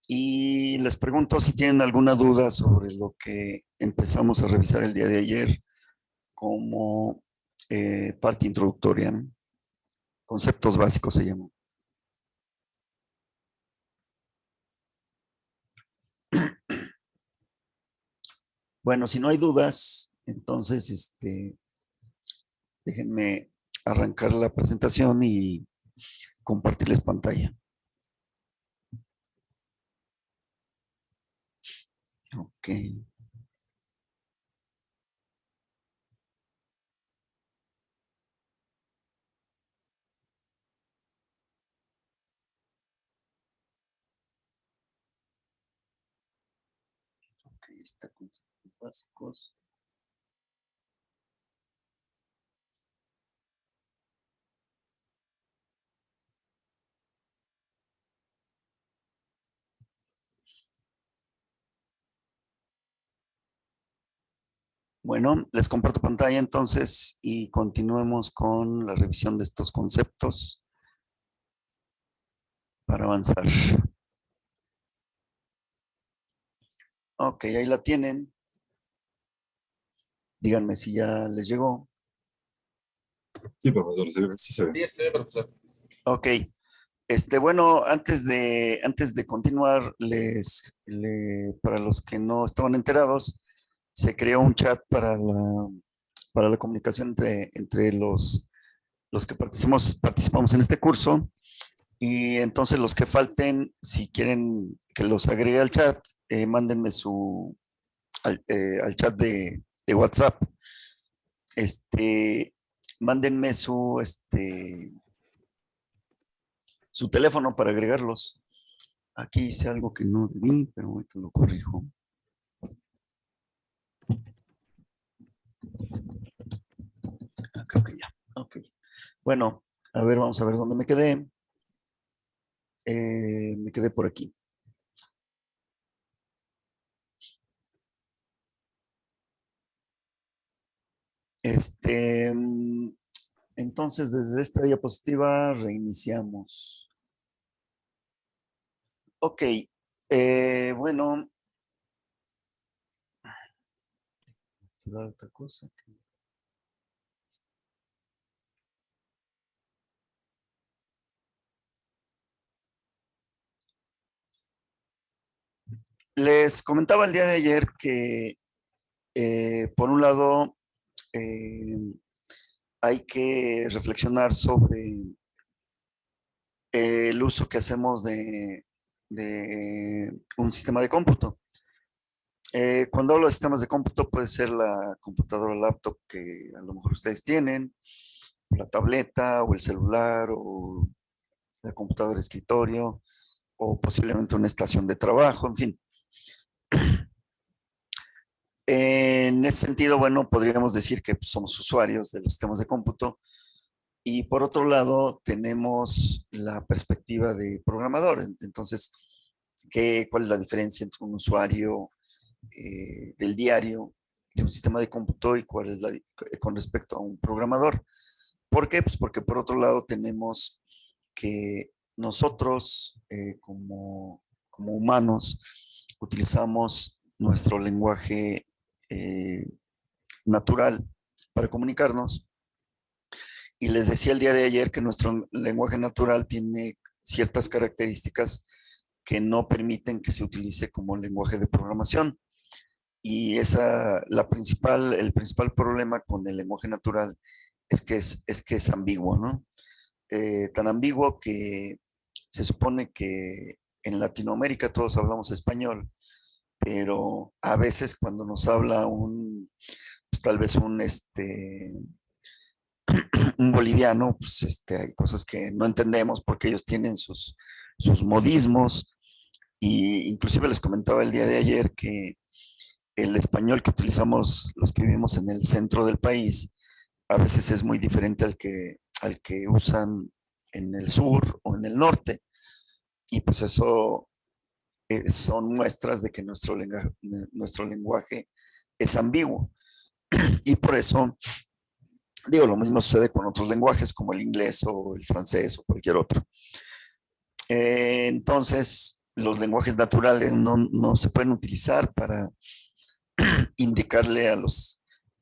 Y les pregunto si tienen alguna duda sobre lo que empezamos a revisar el día de ayer como parte introductoria, ¿no? Conceptos básicos se llaman. Bueno, si no hay dudas, entonces déjenme arrancar la presentación y compartirles pantalla. Ok. Ok, está conceptos básicos. Bueno, les comparto pantalla entonces y continuemos con la revisión de estos conceptos para avanzar. Ok, ahí la tienen. Díganme si ya les llegó. Sí, profesor, sí se ve. Sí, profesor. Ok. Bueno, antes de continuar, para los que no estaban enterados, se creó un chat para la comunicación entre los que participamos en este curso. Y entonces los que falten, si quieren que los agregue al chat, mándenme al chat de WhatsApp. Mándenme su teléfono para agregarlos. Aquí hice algo que no debí, pero ahorita lo corrijo. Creo que ya. Ok. Bueno, a ver, vamos a ver dónde me quedé. Me quedé por aquí. Entonces, desde esta diapositiva reiniciamos. Ok. Bueno. Otra cosa que... Les comentaba el día de ayer que, por un lado, hay que reflexionar sobre el uso que hacemos de un sistema de cómputo. Cuando hablo de sistemas de cómputo, puede ser la computadora laptop que a lo mejor ustedes tienen, la tableta o el celular o la computadora de escritorio o posiblemente una estación de trabajo, en fin. En ese sentido, bueno, podríamos decir que somos usuarios de los sistemas de cómputo y por otro lado tenemos la perspectiva de programador. Entonces, ¿cuál es la diferencia entre un usuario del diario de un sistema de cómputo y cuál es con respecto a un programador? ¿Por qué? Pues porque por otro lado tenemos que nosotros como humanos utilizamos nuestro lenguaje natural para comunicarnos. Y les decía el día de ayer que nuestro lenguaje natural tiene ciertas características que no permiten que se utilice como lenguaje de programación. Y el principal problema con el lenguaje natural es que es ambiguo, ¿no? Tan ambiguo que se supone que en Latinoamérica todos hablamos español, pero a veces cuando nos habla pues, tal vez un boliviano, pues hay cosas que no entendemos porque ellos tienen sus modismos. Y inclusive les comentaba el día de ayer que el español que utilizamos los que vivimos en el centro del país a veces es muy diferente al que usan en el sur o en el norte. Y pues eso son muestras de que nuestro lenguaje es ambiguo. Y por eso, digo, lo mismo sucede con otros lenguajes como el inglés o el francés o cualquier otro. Entonces, los lenguajes naturales no se pueden utilizar para indicarle a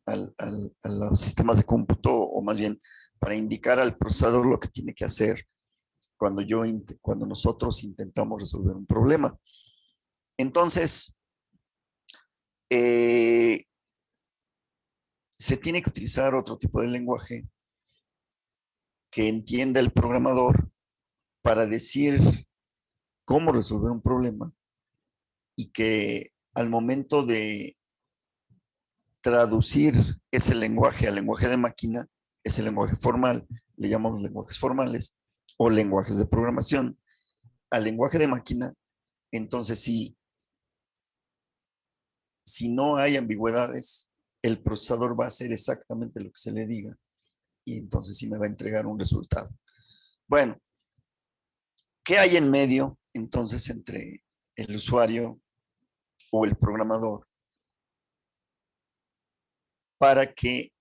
a los sistemas de cómputo, o más bien para indicar al procesador lo que tiene que hacer cuando nosotros intentamos resolver un problema. Entonces, se tiene que utilizar otro tipo de lenguaje que entienda el programador para decir cómo resolver un problema, y que al momento de traducir ese lenguaje al lenguaje de máquina, ese lenguaje formal, le llamamos lenguajes formales o lenguajes de programación, al lenguaje de máquina, entonces si no hay ambigüedades, el procesador va a hacer exactamente lo que se le diga, y entonces sí me va a entregar un resultado. Bueno, ¿qué hay en medio entonces entre el usuario o el programador para que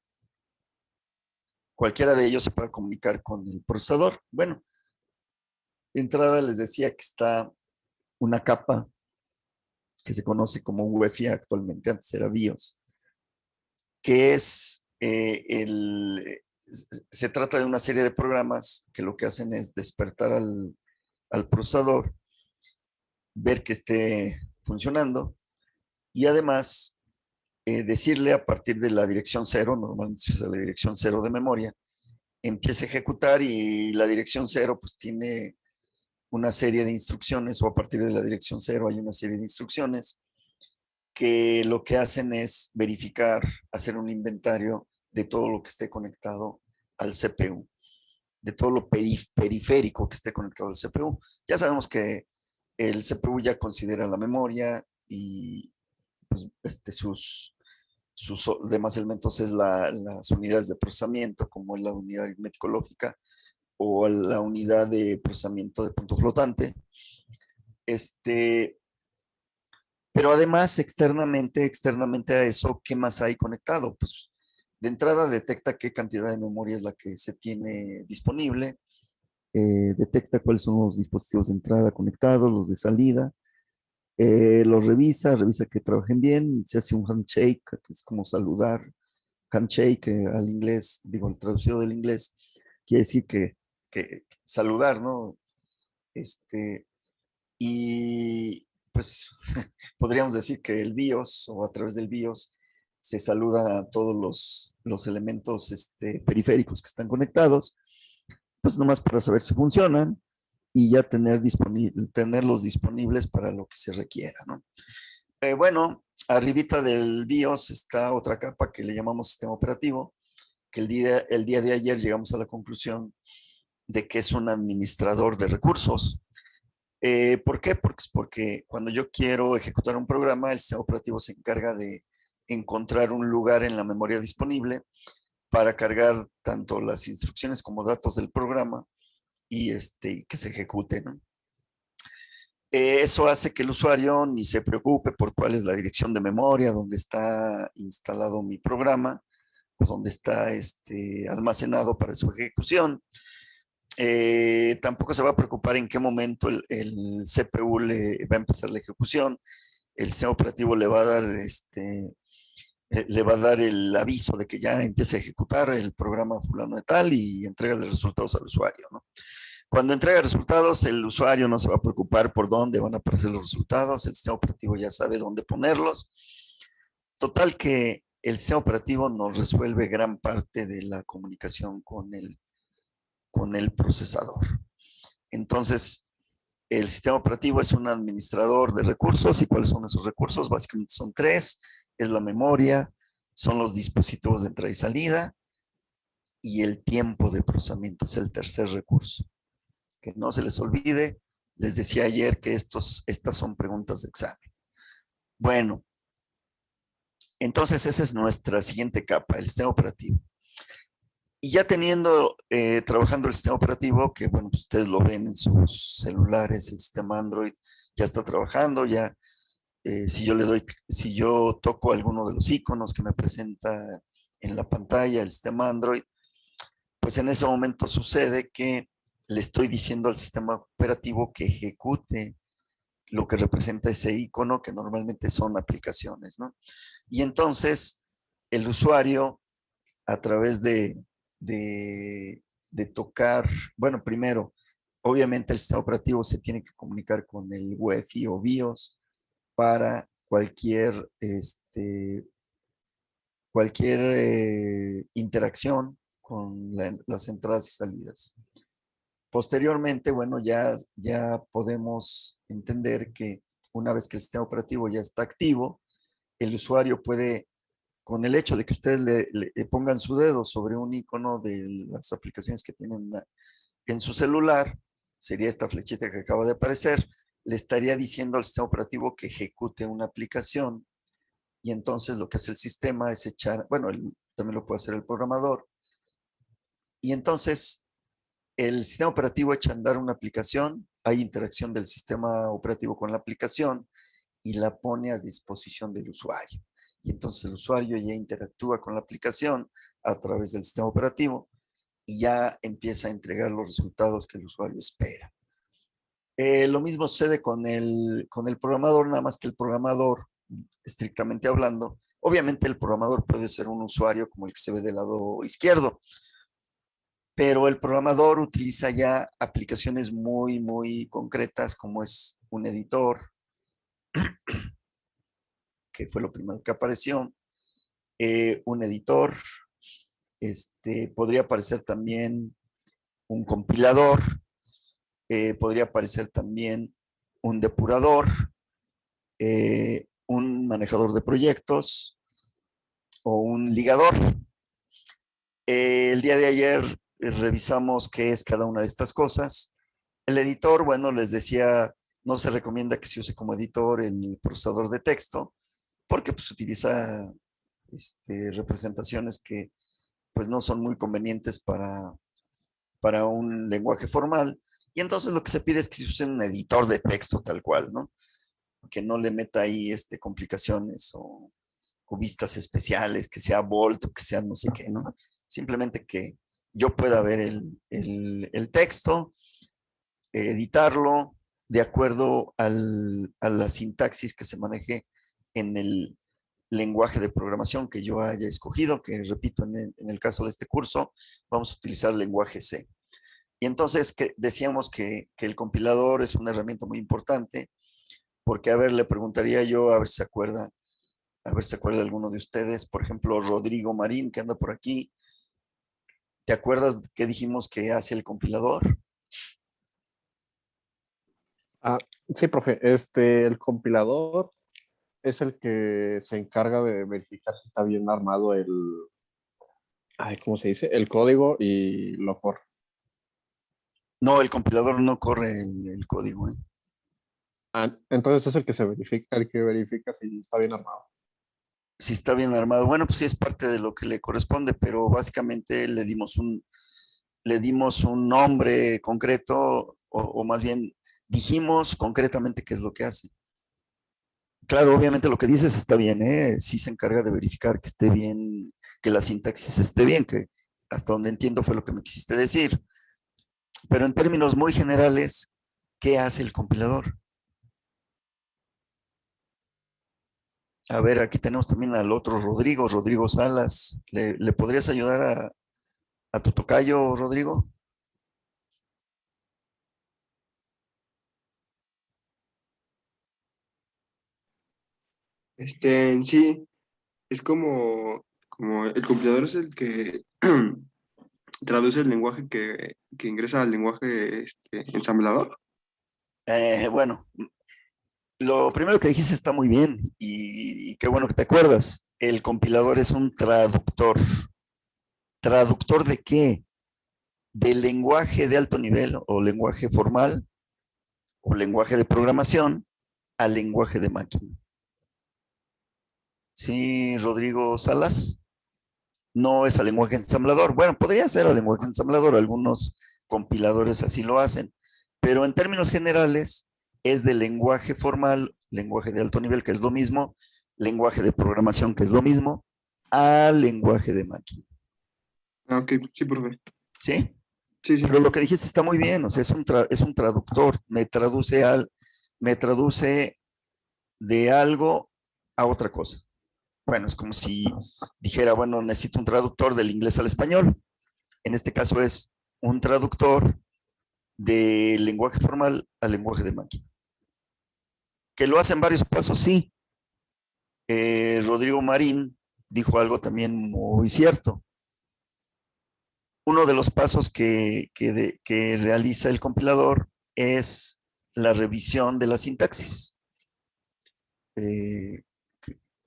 cualquiera de ellos se pueda comunicar con el procesador? Bueno, de entrada les decía que está una capa que se conoce como UEFI actualmente, antes era BIOS, que es se trata de una serie de programas que lo que hacen es despertar al procesador, ver que esté funcionando, y además decirle a partir de la dirección 0, normalmente es la dirección 0 de memoria, empiece a ejecutar, y la dirección 0 pues tiene una serie de instrucciones, o a partir de la dirección 0 hay una serie de instrucciones que lo que hacen es verificar, hacer un inventario de todo lo que esté conectado al CPU, de todo lo periférico que esté conectado al CPU. Ya sabemos que el CPU ya considera la memoria, y pues, sus demás elementos es las unidades de procesamiento, como es la unidad aritmético lógica o la unidad de procesamiento de punto flotante. Pero además, externamente a eso, ¿qué más hay conectado? Pues de entrada detecta qué cantidad de memoria es la que se tiene disponible, detecta cuáles son los dispositivos de entrada conectados, los de salida, los revisa que trabajen bien, se hace un handshake, que es como saludar. Handshake al inglés, digo, el traducido del inglés, quiere decir que saludar, ¿no? Y pues podríamos decir que el BIOS, o a través del BIOS, se saluda a todos los elementos periféricos que están conectados, pues nomás para saber si funcionan, y ya tenerlos disponibles para lo que se requiera, ¿no? Bueno, arribita del BIOS está otra capa que le llamamos sistema operativo, que el día de ayer llegamos a la conclusión de que es un administrador de recursos. ¿Por qué? Porque cuando yo quiero ejecutar un programa, el sistema operativo se encarga de encontrar un lugar en la memoria disponible para cargar tanto las instrucciones como datos del programa, y que se ejecute, ¿no? Eso hace que el usuario ni se preocupe por cuál es la dirección de memoria donde está instalado mi programa, o donde está almacenado para su ejecución. Tampoco se va a preocupar en qué momento el CPU le va a empezar la ejecución. El sistema operativo le va a dar el aviso de que ya empieza a ejecutar el programa fulano de tal, y entrega los resultados al usuario, ¿no? Cuando entrega resultados, el usuario no se va a preocupar por dónde van a aparecer los resultados, el sistema operativo ya sabe dónde ponerlos. Total que el sistema operativo nos resuelve gran parte de la comunicación con el procesador. Entonces, el sistema operativo es un administrador de recursos. ¿Y cuáles son esos recursos? Básicamente son tres: es la memoria, son los dispositivos de entrada y salida, y el tiempo de procesamiento es el tercer recurso. Que no se les olvide, les decía ayer que estas son preguntas de examen. Bueno, entonces esa es nuestra siguiente capa, el sistema operativo. Y ya trabajando el sistema operativo, que bueno, pues ustedes lo ven en sus celulares, el sistema Android ya está trabajando, ya si yo toco alguno de los iconos que me presenta en la pantalla el sistema Android, pues en ese momento sucede que le estoy diciendo al sistema operativo que ejecute lo que representa ese icono, que normalmente son aplicaciones, ¿no? Y entonces el usuario, a través de tocar, bueno, primero, obviamente el sistema operativo se tiene que comunicar con el UEFI o BIOS para cualquier interacción con las entradas y salidas. Posteriormente, bueno, ya podemos entender que una vez que el sistema operativo ya está activo, el usuario puede, con el hecho de que ustedes le pongan su dedo sobre un icono de las aplicaciones que tienen en su celular, sería esta flechita que acaba de aparecer, le estaría diciendo al sistema operativo que ejecute una aplicación, y entonces lo que hace el sistema es echar, bueno, también lo puede hacer el programador, y entonces el sistema operativo echa a andar una aplicación, hay interacción del sistema operativo con la aplicación y la pone a disposición del usuario. Y entonces el usuario ya interactúa con la aplicación a través del sistema operativo y ya empieza a entregar los resultados que el usuario espera. Lo mismo sucede con el programador, nada más que el programador, estrictamente hablando, obviamente el programador puede ser un usuario como el que se ve del lado izquierdo, pero el programador utiliza ya aplicaciones muy, muy concretas, como es un editor, que fue lo primero que apareció, un editor, podría aparecer también un compilador, podría aparecer también un depurador, un manejador de proyectos o un ligador. El día de ayer revisamos qué es cada una de estas cosas. El editor, bueno, les decía, no se recomienda que se use como editor el procesador de texto, porque pues utiliza representaciones que pues no son muy convenientes para un lenguaje formal. Y entonces lo que se pide es que se use un editor de texto tal cual, ¿no? Que no le meta ahí complicaciones o vistas especiales, que sea Bolt o que sea no sé qué, ¿no? Simplemente que yo pueda ver el texto, editarlo de acuerdo a la sintaxis que se maneje en el lenguaje de programación que yo haya escogido, que repito, en el caso de este curso, vamos a utilizar el lenguaje C. Y entonces decíamos que el compilador es una herramienta muy importante, porque, a ver, le preguntaría yo, a ver si se acuerda alguno de ustedes, por ejemplo, Rodrigo Marín, que anda por aquí. ¿Te acuerdas que dijimos que hace el compilador? Ah, sí, profe. El compilador es el que se encarga de verificar si está bien armado ¿cómo se dice? El código y lo corre. No, el compilador no corre el código. Entonces es el que verifica si está bien armado. Si está bien armado. Bueno, pues sí es parte de lo que le corresponde, pero básicamente le dimos un nombre concreto, o más bien dijimos concretamente qué es lo que hace. Claro, obviamente lo que dices está bien, ¿eh? Sí se encarga de verificar que esté bien, que la sintaxis esté bien, que hasta donde entiendo fue lo que me quisiste decir. Pero en términos muy generales, ¿qué hace el compilador? A ver, aquí tenemos también al otro Rodrigo Salas. ¿Le podrías ayudar a tu tocayo, Rodrigo? En sí, es como el compilador es el que traduce el lenguaje que ingresa al lenguaje ensamblador. Bueno, lo primero que dijiste está muy bien y qué bueno que te acuerdas. El compilador es un traductor. ¿Traductor de qué? Del lenguaje de alto nivel o lenguaje formal o lenguaje de programación al lenguaje de máquina. Sí, Rodrigo Salas, no es al lenguaje ensamblador. Bueno, podría ser al lenguaje ensamblador, algunos compiladores así lo hacen, pero en términos generales es del lenguaje formal, lenguaje de alto nivel, que es lo mismo, lenguaje de programación, que es lo mismo, al lenguaje de máquina. Ah, ok, sí, profe. ¿Sí? Sí, sí. Pero lo que dijiste está muy bien, o sea, es un traductor, me traduce al me traduce de algo a otra cosa. Bueno, es como si dijera, bueno, necesito un traductor del inglés al español. En este caso es un traductor del lenguaje formal al lenguaje de máquina. ¿Que lo hacen varios pasos? Sí. Rodrigo Marín dijo algo también muy cierto. Uno de los pasos que realiza el compilador es la revisión de la sintaxis.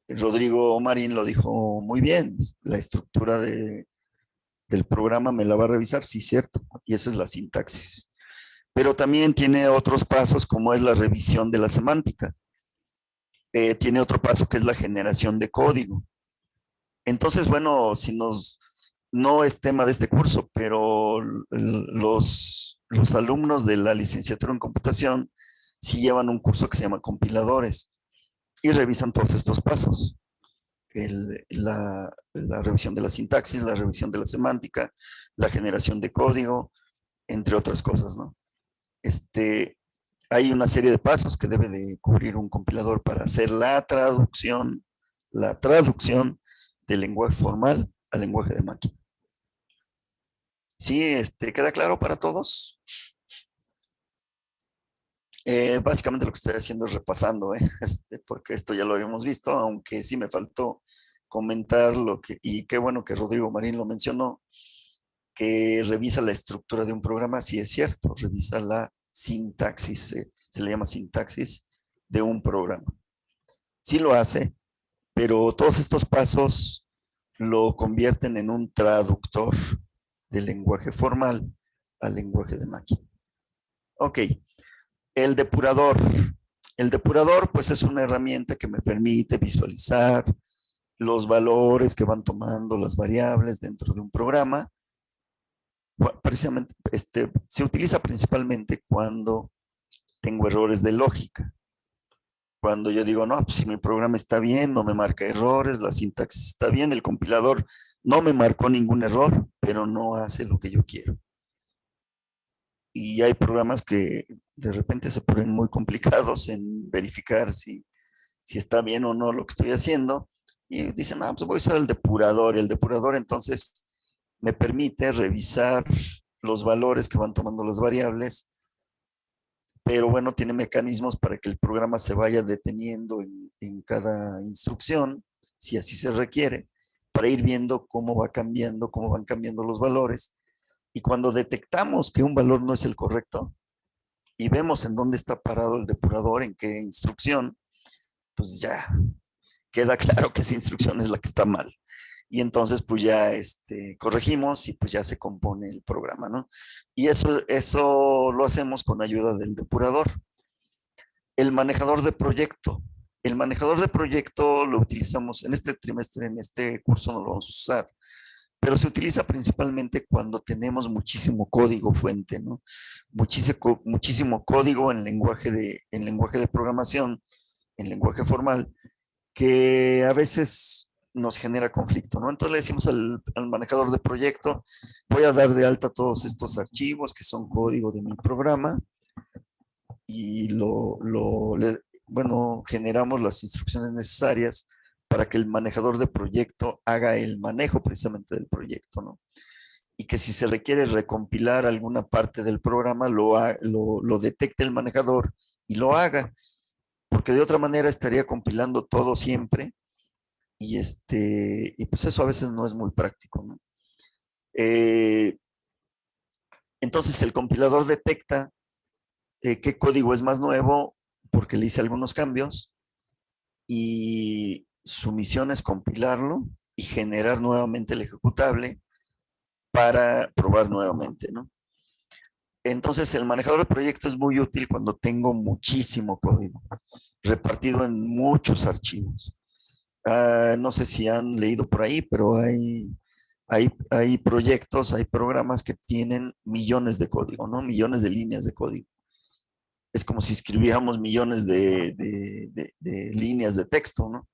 Rodrigo Marín lo dijo muy bien, la estructura del programa me la va a revisar, sí, cierto, y esa es la sintaxis. Pero también tiene otros pasos como es la revisión de la semántica. Tiene otro paso que es la generación de código. Entonces, bueno, no es tema de este curso, pero los alumnos de la licenciatura en computación sí llevan un curso que se llama compiladores y revisan todos estos pasos. La revisión de la sintaxis, la revisión de la semántica, la generación de código, entre otras cosas, ¿no? Hay una serie de pasos que debe de cubrir un compilador para hacer la traducción del lenguaje formal al lenguaje de máquina. ¿Sí? ¿Queda claro para todos? Básicamente lo que estoy haciendo es repasando, porque esto ya lo habíamos visto, aunque sí me faltó comentar y qué bueno que Rodrigo Marín lo mencionó, que revisa la estructura de un programa, sí es cierto, revisa la sintaxis, se le llama sintaxis de un programa. Sí lo hace, pero todos estos pasos lo convierten en un traductor del lenguaje formal al lenguaje de máquina. Ok, el depurador. El depurador, pues, es una herramienta que me permite visualizar los valores que van tomando las variables dentro de un programa. Precisamente, se utiliza principalmente cuando tengo errores de lógica. Cuando yo digo, no, pues si mi programa está bien, no me marca errores, la sintaxis está bien, el compilador no me marcó ningún error, pero no hace lo que yo quiero. Y hay programas que de repente se ponen muy complicados en verificar si está bien o no lo que estoy haciendo. Y dicen, pues voy a usar el depurador. Y el depurador entonces me permite revisar los valores que van tomando las variables, pero bueno, tiene mecanismos para que el programa se vaya deteniendo en cada instrucción, si así se requiere, para ir viendo cómo van cambiando los valores. Y cuando detectamos que un valor no es el correcto y vemos en dónde está parado el depurador, en qué instrucción, pues ya queda claro que esa instrucción es la que está mal. Y entonces pues ya corregimos y pues ya se compone el programa, ¿no? Y eso lo hacemos con ayuda del depurador. El manejador de proyecto. El manejador de proyecto lo utilizamos en este trimestre, en este curso no lo vamos a usar, pero se utiliza principalmente cuando tenemos muchísimo código fuente, ¿no? Muchísimo código en lenguaje de programación, en lenguaje formal, que a veces nos genera conflicto, ¿no? Entonces le decimos al manejador de proyecto, voy a dar de alta todos estos archivos que son código de mi programa y generamos las instrucciones necesarias para que el manejador de proyecto haga el manejo precisamente del proyecto, ¿no? Y que si se requiere recompilar alguna parte del programa, lo detecte el manejador y lo haga, porque de otra manera estaría compilando todo siempre y pues eso a veces no es muy práctico, ¿no? Entonces el compilador detecta qué código es más nuevo porque le hice algunos cambios y su misión es compilarlo y generar nuevamente el ejecutable para probar nuevamente, ¿no? Entonces el manejador de proyecto es muy útil cuando tengo muchísimo código repartido en muchos archivos. No sé si han leído por ahí, pero hay proyectos, hay programas que tienen millones de código, ¿no? Millones de líneas de código. Es como si escribiéramos millones de líneas de texto, ¿no?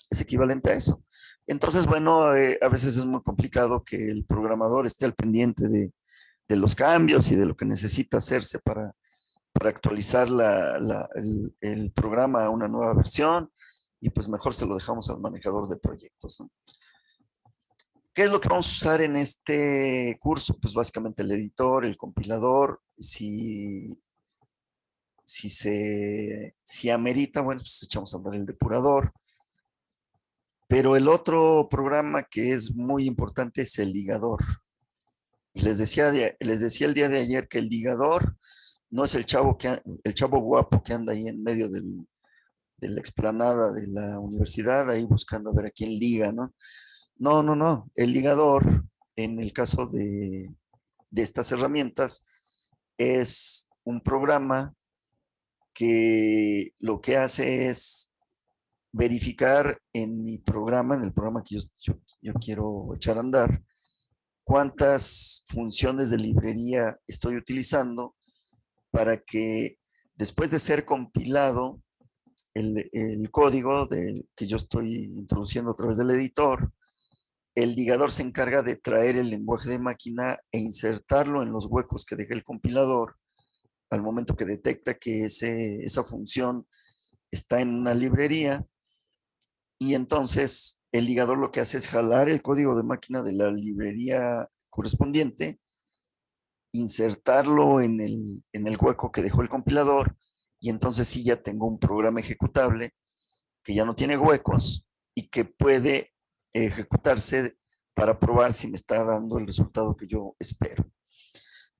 Es equivalente a eso. Entonces, bueno, a veces es muy complicado que el programador esté al pendiente de los cambios y de lo que necesita hacerse para para actualizar el programa a una nueva versión y pues mejor se lo dejamos al manejador de proyectos, ¿no? ¿Qué es lo que vamos a usar en este curso? Pues básicamente el editor, el compilador, si amerita, bueno, pues echamos a andar el depurador. Pero el otro programa que es muy importante es el ligador. Y les decía el día de ayer que el ligador no es el chavo guapo que anda ahí en medio de la explanada de la universidad, ahí buscando a ver a quién liga, ¿no? No, no, no. El ligador, en el caso de estas herramientas, es un programa que lo que hace es verificar en mi programa, en el programa que yo quiero echar a andar, cuántas funciones de librería estoy utilizando para que después de ser compilado el código que yo estoy introduciendo a través del editor, el ligador se encarga de traer el lenguaje de máquina e insertarlo en los huecos que deja el compilador al momento que detecta que esa función está en una librería, y entonces el ligador lo que hace es jalar el código de máquina de la librería correspondiente, insertarlo en el hueco que dejó el compilador, y entonces sí ya tengo un programa ejecutable que ya no tiene huecos y que puede ejecutarse para probar si me está dando el resultado que yo espero.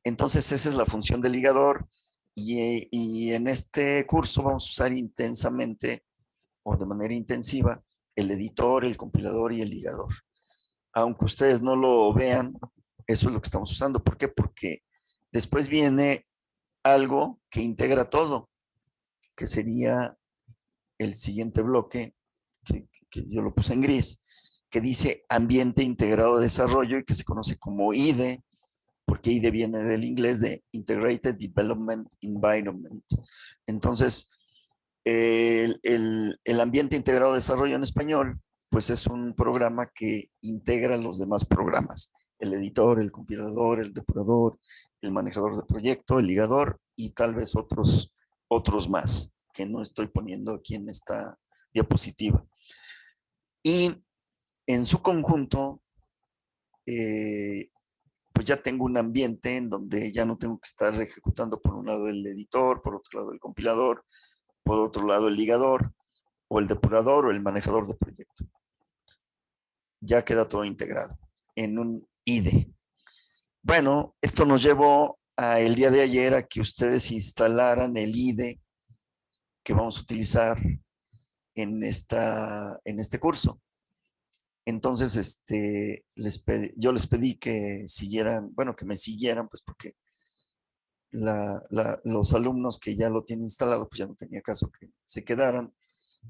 Entonces esa es la función del ligador, y en este curso vamos a usar intensamente o de manera intensiva el editor, el compilador y el ligador. Aunque ustedes no lo vean, eso es lo que estamos usando. ¿Por qué? Porque después viene algo que integra todo, que sería el siguiente bloque, que yo lo puse en gris, que dice Ambiente Integrado de Desarrollo y que se conoce como IDE, porque IDE viene del inglés de Integrated Development Environment. Entonces, el ambiente integrado de desarrollo en español, pues es un programa que integra los demás programas: el editor, el compilador, el depurador, el manejador de proyecto, el ligador y tal vez otros más que no estoy poniendo aquí en esta diapositiva. Y en su conjunto, pues ya tengo un ambiente en donde ya no tengo que estar ejecutando por un lado el editor, por otro lado el compilador, por otro lado el ligador, o el depurador, o el manejador de proyecto. Ya queda todo integrado en un IDE. Bueno, esto nos llevó el día de ayer a que ustedes instalaran el IDE que vamos a utilizar en este curso. Entonces, yo les pedí que siguieran, bueno, que me siguieran, pues porque los alumnos que ya lo tienen instalado, pues ya no tenía caso que se quedaran.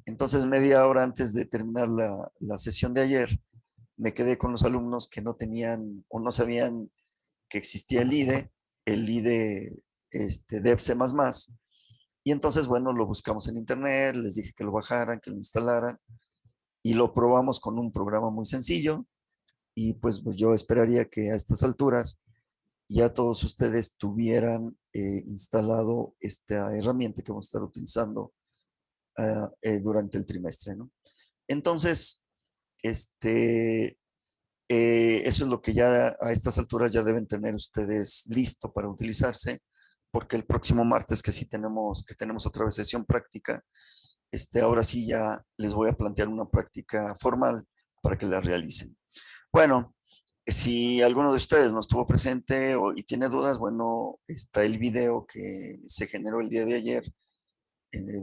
Entonces, media hora antes de terminar la sesión de ayer, me quedé con los alumnos que no tenían o no sabían que existía el IDE Dev C++. Y entonces, bueno, lo buscamos en internet, les dije que lo bajaran, que lo instalaran, y lo probamos con un programa muy sencillo. Y pues yo esperaría que a estas alturas ya todos ustedes tuvieran instalado esta herramienta que vamos a estar utilizando durante el trimestre, ¿no? Entonces, eso es lo que ya a estas alturas ya deben tener ustedes listo para utilizarse, porque el próximo martes que tenemos otra vez sesión práctica, ahora sí ya les voy a plantear una práctica formal para que la realicen. Bueno, si alguno de ustedes no estuvo presente y tiene dudas, bueno, está el video que se generó el día de ayer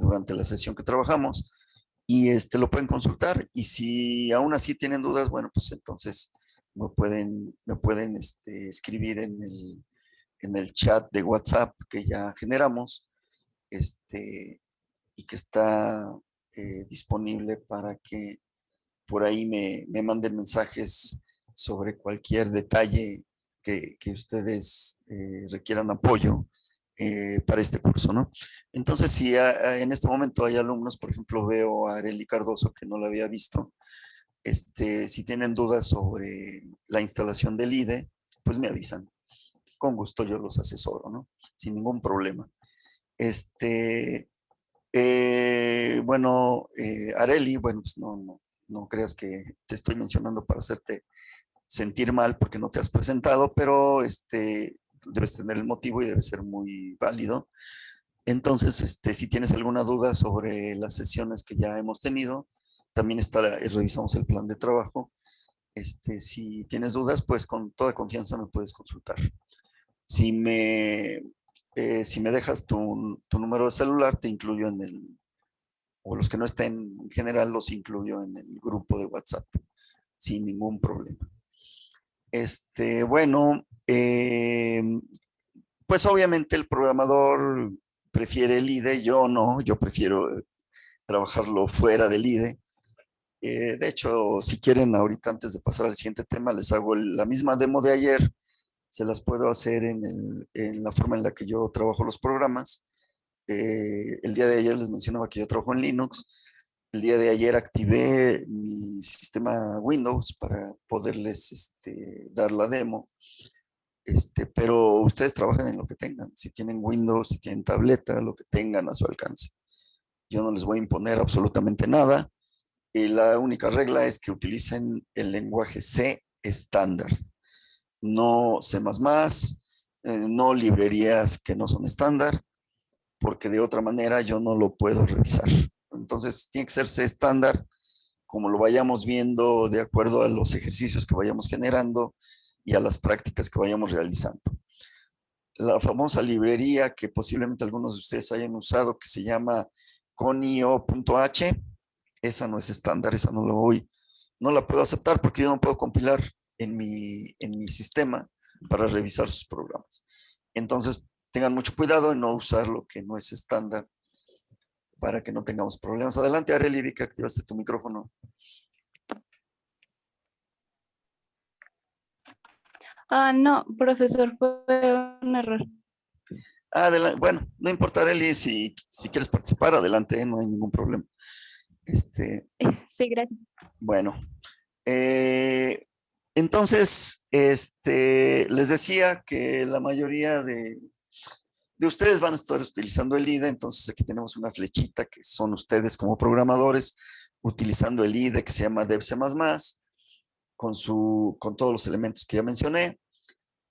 durante la sesión que trabajamos, y lo pueden consultar. Y si aún así tienen dudas, bueno, pues entonces me pueden escribir en el chat de WhatsApp que ya generamos, y que está disponible para que por ahí me manden mensajes sobre cualquier detalle que ustedes requieran apoyo para este curso, ¿no? Entonces, si en este momento hay alumnos, por ejemplo, veo a Arely Cardoso, que no la había visto, si tienen dudas sobre la instalación del IDE, pues me avisan. Con gusto yo los asesoro, ¿no? Sin ningún problema. Bueno, Areli, bueno, pues no creas que te estoy mencionando para hacerte sentir mal porque no te has presentado, pero debes tener el motivo y debe ser muy válido. Entonces, si tienes alguna duda sobre las sesiones que ya hemos tenido, también revisamos el plan de trabajo. Si tienes dudas, pues con toda confianza me puedes consultar. Si me dejas tu número de celular, te incluyo o los que no estén en general, los incluyo en el grupo de WhatsApp, sin ningún problema. Bueno, pues obviamente el programador prefiere el IDE, yo no, yo prefiero trabajarlo fuera del IDE. De hecho, si quieren, ahorita antes de pasar al siguiente tema, les hago la misma demo de ayer, se las puedo hacer en la forma en la que yo trabajo los programas. El día de ayer les mencionaba que yo trabajo en Linux. El día de ayer activé mi sistema Windows para poderles dar la demo. Pero ustedes trabajan en lo que tengan. Si tienen Windows, si tienen tableta, lo que tengan a su alcance. Yo no les voy a imponer absolutamente nada. Y la única regla es que utilicen el lenguaje C estándar. No C++, no librerías que no son estándar, porque de otra manera yo no lo puedo revisar. Entonces tiene que ser C estándar, como lo vayamos viendo de acuerdo a los ejercicios que vayamos generando y a las prácticas que vayamos realizando. La famosa librería que posiblemente algunos de ustedes hayan usado, que se llama conio.h, esa no es estándar, esa no la puedo aceptar porque yo no puedo compilar en mi sistema para revisar sus programas. Entonces, tengan mucho cuidado en no usar lo que no es estándar para que no tengamos problemas. Adelante, Arely, vi que activaste tu micrófono. No, profesor, fue un error. Adelante. Bueno, no importa, Arely, si quieres participar, adelante, no hay ningún problema. Sí, gracias. Bueno, entonces, les decía que la mayoría de ustedes van a estar utilizando el IDE, entonces aquí tenemos una flechita que son ustedes como programadores utilizando el IDE que se llama DevC++, con todos los elementos que ya mencioné,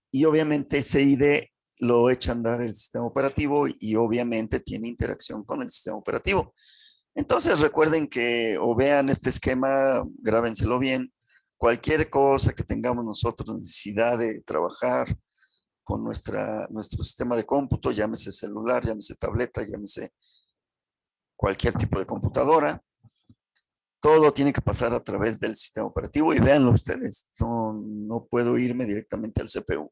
y obviamente ese IDE lo echa a andar el sistema operativo y obviamente tiene interacción con el sistema operativo. Entonces recuerden que o vean este esquema, grábenselo bien, cualquier cosa que tengamos nosotros necesidad de trabajar con nuestro sistema de cómputo, llámese celular, llámese tableta, llámese cualquier tipo de computadora, todo tiene que pasar a través del sistema operativo y véanlo ustedes, no puedo irme directamente al CPU,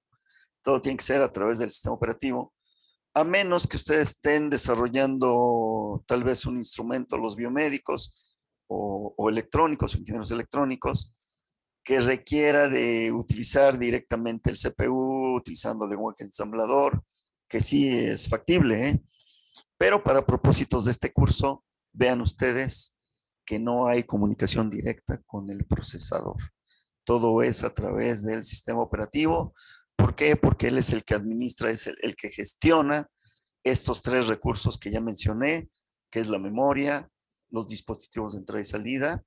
todo tiene que ser a través del sistema operativo, a menos que ustedes estén desarrollando tal vez un instrumento, los biomédicos o electrónicos, ingenieros electrónicos, que requiera de utilizar directamente el CPU, utilizando el lenguaje ensamblador, que sí es factible, ¿eh? Pero para propósitos de este curso, vean ustedes que no hay comunicación directa con el procesador. Todo es a través del sistema operativo. ¿Por qué? Porque él es el que administra, es el que gestiona estos tres recursos que ya mencioné, que es la memoria, los dispositivos de entrada y salida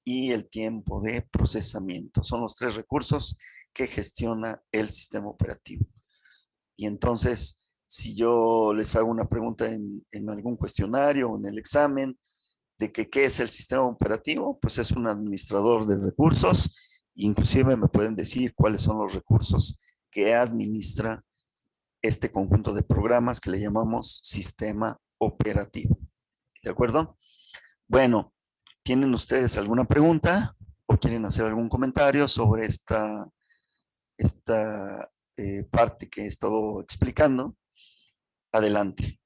y el tiempo de procesamiento. Son los tres recursos que gestiona el sistema operativo. Y entonces, si yo les hago una pregunta en algún cuestionario o en el examen de que qué es el sistema operativo, pues es un administrador de recursos. Inclusive me pueden decir cuáles son los recursos que administra este conjunto de programas que le llamamos sistema operativo. ¿De acuerdo? Bueno, ¿tienen ustedes alguna pregunta o quieren hacer algún comentario sobre esta parte que he estado explicando? Adelante.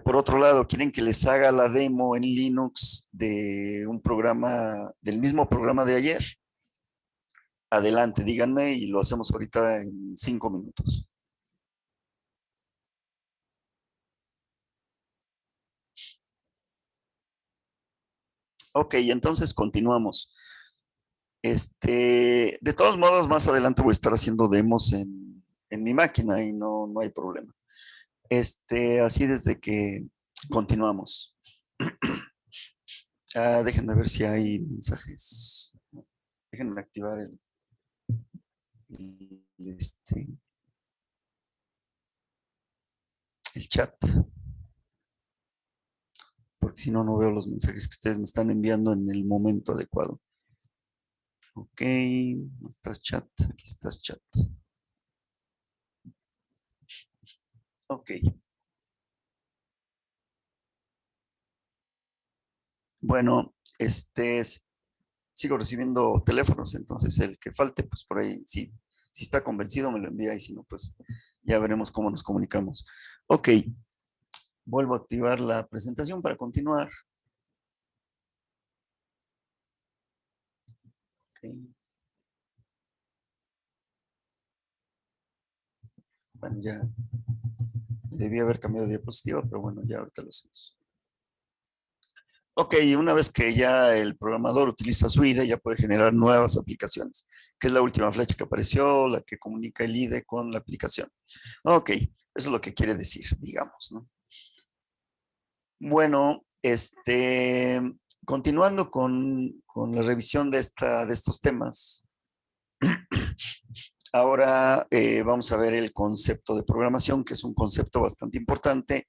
Por otro lado, ¿quieren que les haga la demo en Linux de un programa, del mismo programa de ayer? Adelante, díganme y lo hacemos ahorita en 5 minutos. Ok, entonces continuamos. De todos modos, más adelante voy a estar haciendo demos en mi máquina y no hay problema. Así desde que continuamos. Déjenme ver si hay mensajes. Déjenme activar el chat. Porque si no, no veo los mensajes que ustedes me están enviando en el momento adecuado. Ok, ¿dónde estás, chat? Aquí estás, chat. Ok. Bueno, sigo recibiendo teléfonos, entonces el que falte, pues por ahí, si está convencido, me lo envía y si no, pues ya veremos cómo nos comunicamos. Ok, vuelvo a activar la presentación para continuar. Okay. Bueno, ya debí haber cambiado de diapositiva, pero bueno, ya ahorita lo hacemos. Ok, una vez que ya el programador utiliza su IDE, ya puede generar nuevas aplicaciones, que es la última flecha que apareció, la que comunica el IDE con la aplicación. Ok, eso es lo que quiere decir, digamos, ¿no? Bueno, continuando con la revisión de estos temas, ahora vamos a ver el concepto de programación, que es un concepto bastante importante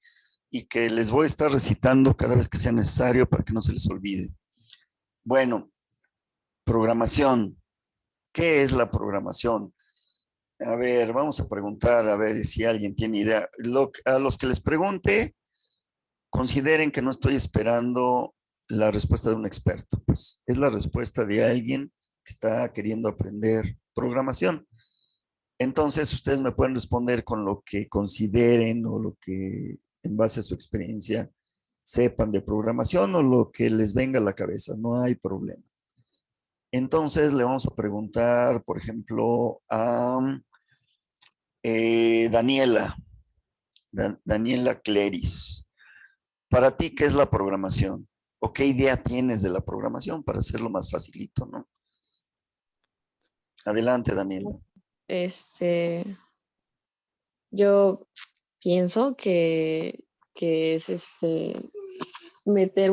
y que les voy a estar recitando cada vez que sea necesario para que no se les olvide. Bueno, programación. ¿Qué es la programación? A ver, vamos a preguntar, a ver si alguien tiene idea. A los que les pregunte, consideren que no estoy esperando la respuesta de un experto, pues es la respuesta de alguien que está queriendo aprender programación. Entonces, ustedes me pueden responder con lo que consideren o lo que en base a su experiencia sepan de programación o lo que les venga a la cabeza, no hay problema. Entonces, le vamos a preguntar, por ejemplo, a Daniela, Daniela Cleris. Para ti, ¿qué es la programación? ¿O qué idea tienes de la programación para hacerlo más facilito, no? Adelante, Daniela. Yo pienso que es meter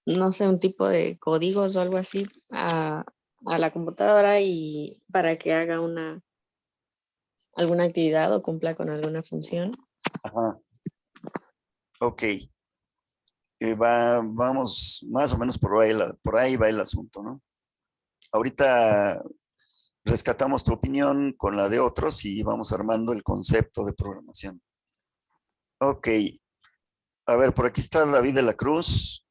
no sé, un tipo de códigos o algo así a la computadora y para que haga alguna actividad o cumpla con alguna función. Ajá. Ok. Vamos más o menos por ahí va el asunto, ¿no? Ahorita rescatamos tu opinión con la de otros y vamos armando el concepto de programación. Ok. A ver, por aquí está David de la Cruz.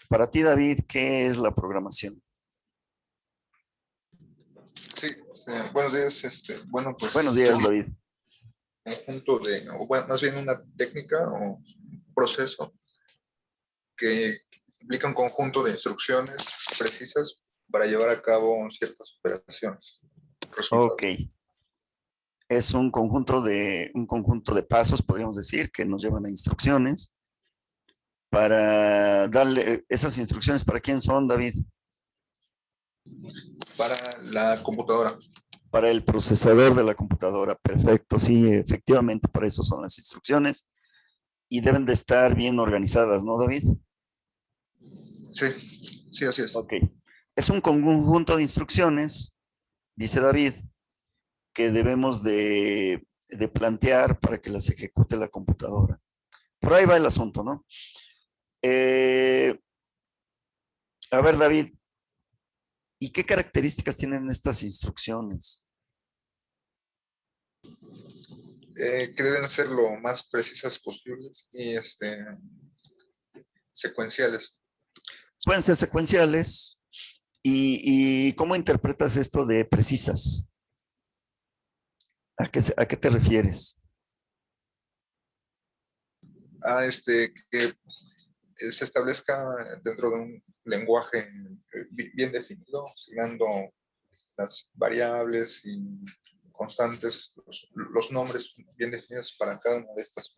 Para ti, David, ¿qué es la programación? Sí, buenos días. Bueno, pues Buenos días, David. un conjunto o bueno, más bien una técnica o un proceso que implica un conjunto de instrucciones precisas para llevar a cabo ciertas operaciones. Ok. Es un conjunto de pasos, podríamos decir, que nos llevan a instrucciones para darle esas instrucciones. ¿Para quién son, David? Para la computadora. Para el procesador de la computadora. Perfecto, sí, efectivamente, para eso son las instrucciones y deben de estar bien organizadas, ¿no, David? Sí, así es. Ok. Es un conjunto de instrucciones, dice David, que debemos de plantear para que las ejecute la computadora. Por ahí va el asunto, ¿no? A ver, David, ¿y qué características tienen estas instrucciones? Que deben ser lo más precisas posibles y secuenciales. Pueden ser secuenciales. ¿Y cómo interpretas esto de precisas? ¿A qué te refieres? Que se establezca dentro de un lenguaje bien definido, asignando las variables y constantes, los nombres bien definidos para cada una de estas.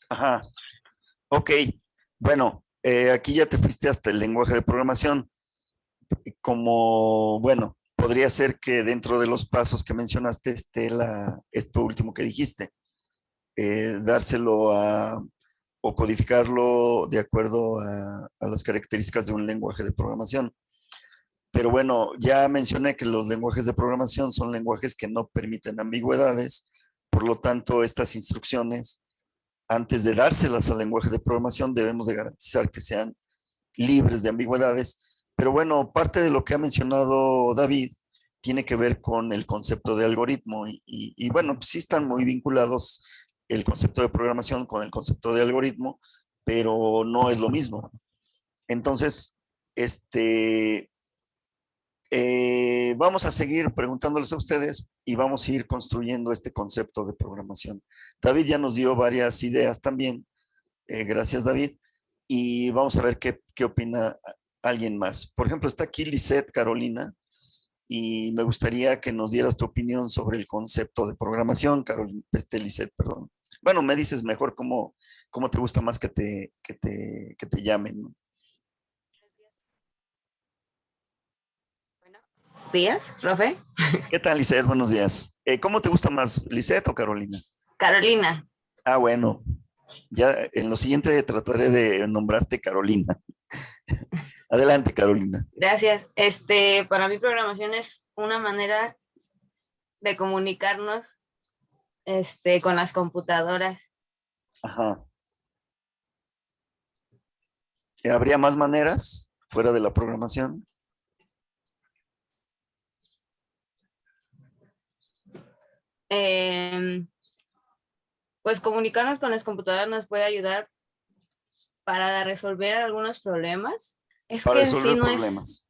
Ajá. Ok. Bueno, aquí ya te fuiste hasta el lenguaje de programación. Bueno, podría ser que dentro de los pasos que mencionaste esté esto último que dijiste, dárselo o codificarlo de acuerdo a las características de un lenguaje de programación. Pero bueno, ya mencioné que los lenguajes de programación son lenguajes que no permiten ambigüedades, por lo tanto, estas instrucciones, antes de dárselas al lenguaje de programación, debemos de garantizar que sean libres de ambigüedades. Pero bueno, parte de lo que ha mencionado David tiene que ver con el concepto de algoritmo y bueno, pues sí están muy vinculados el concepto de programación con el concepto de algoritmo, pero no es lo mismo. Entonces, vamos a seguir preguntándoles a ustedes y vamos a ir construyendo este concepto de programación. David ya nos dio varias ideas también. Gracias, David. Y vamos a ver qué opina alguien más. Por ejemplo, está aquí Lisette Carolina y me gustaría que nos dieras tu opinión sobre el concepto de programación, Lisette, perdón. Bueno, me dices mejor cómo te gusta más que te llamen, ¿no? Días, profe. ¿Qué tal, Lisette? Buenos días. ¿Cómo te gusta más, Lisette o Carolina? Carolina. Ah, bueno. Ya en lo siguiente trataré de nombrarte Carolina. Adelante, Carolina. Gracias. Para mí programación es una manera de comunicarnos con las computadoras. Ajá. ¿Habría más maneras fuera de la programación? Pues comunicarnos con las computadoras nos puede ayudar para resolver algunos problemas. Es Para que resolver sí problemas.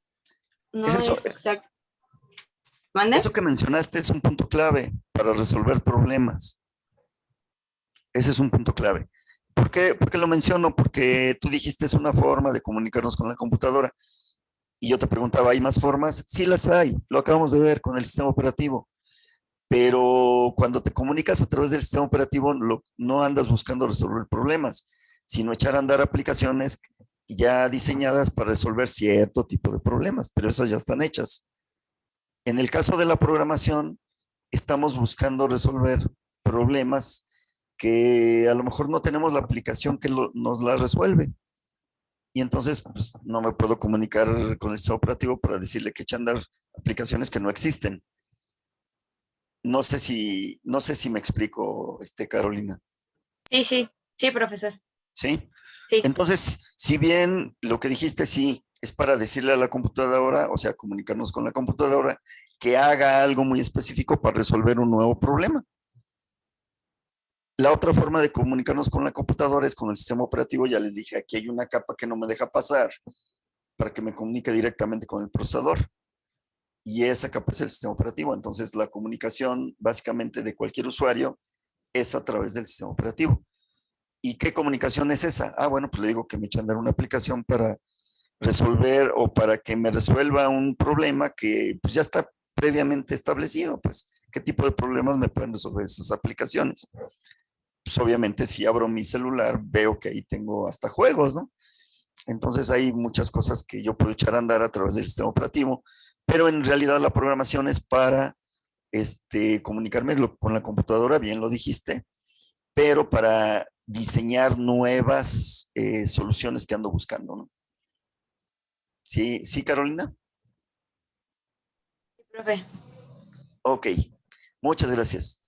no ¿Es eso? es exacto. ¿Mande? Eso que mencionaste es un punto clave para resolver problemas. Ese es un punto clave. ¿Por qué lo menciono? Porque tú dijiste es una forma de comunicarnos con la computadora. Y yo te preguntaba, ¿hay más formas? Sí las hay. Lo acabamos de ver con el sistema operativo. Pero cuando te comunicas a través del sistema operativo, no andas buscando resolver problemas, sino echar a andar aplicaciones ya diseñadas para resolver cierto tipo de problemas, pero esas ya están hechas. En el caso de la programación, estamos buscando resolver problemas que a lo mejor no tenemos la aplicación que nos la resuelve. Y entonces pues, no me puedo comunicar con el sistema operativo para decirle que eche a andar aplicaciones que no existen. No sé si me explico, Carolina. Sí, profesor. ¿Sí? Sí. Entonces, si bien lo que dijiste sí es para decirle a la computadora, o sea, comunicarnos con la computadora, que haga algo muy específico para resolver un nuevo problema. La otra forma de comunicarnos con la computadora es con el sistema operativo. Ya les dije, aquí hay una capa que no me deja pasar para que me comunique directamente con el procesador. Y esa capa es el sistema operativo. Entonces, la comunicación básicamente de cualquier usuario es a través del sistema operativo. ¿Y qué comunicación es esa? Ah, bueno, pues le digo que me eche a andar una aplicación para resolver o para que me resuelva un problema que pues, ya está previamente establecido. Pues, ¿qué tipo de problemas me pueden resolver esas aplicaciones? Pues obviamente si abro mi celular veo que ahí tengo hasta juegos, ¿no? Entonces hay muchas cosas que yo puedo echar a andar a través del sistema operativo, pero en realidad la programación es para comunicarme con la computadora, bien lo dijiste, pero para diseñar nuevas soluciones que ando buscando, ¿no? Sí, Carolina. Sí, profe. Ok, muchas gracias.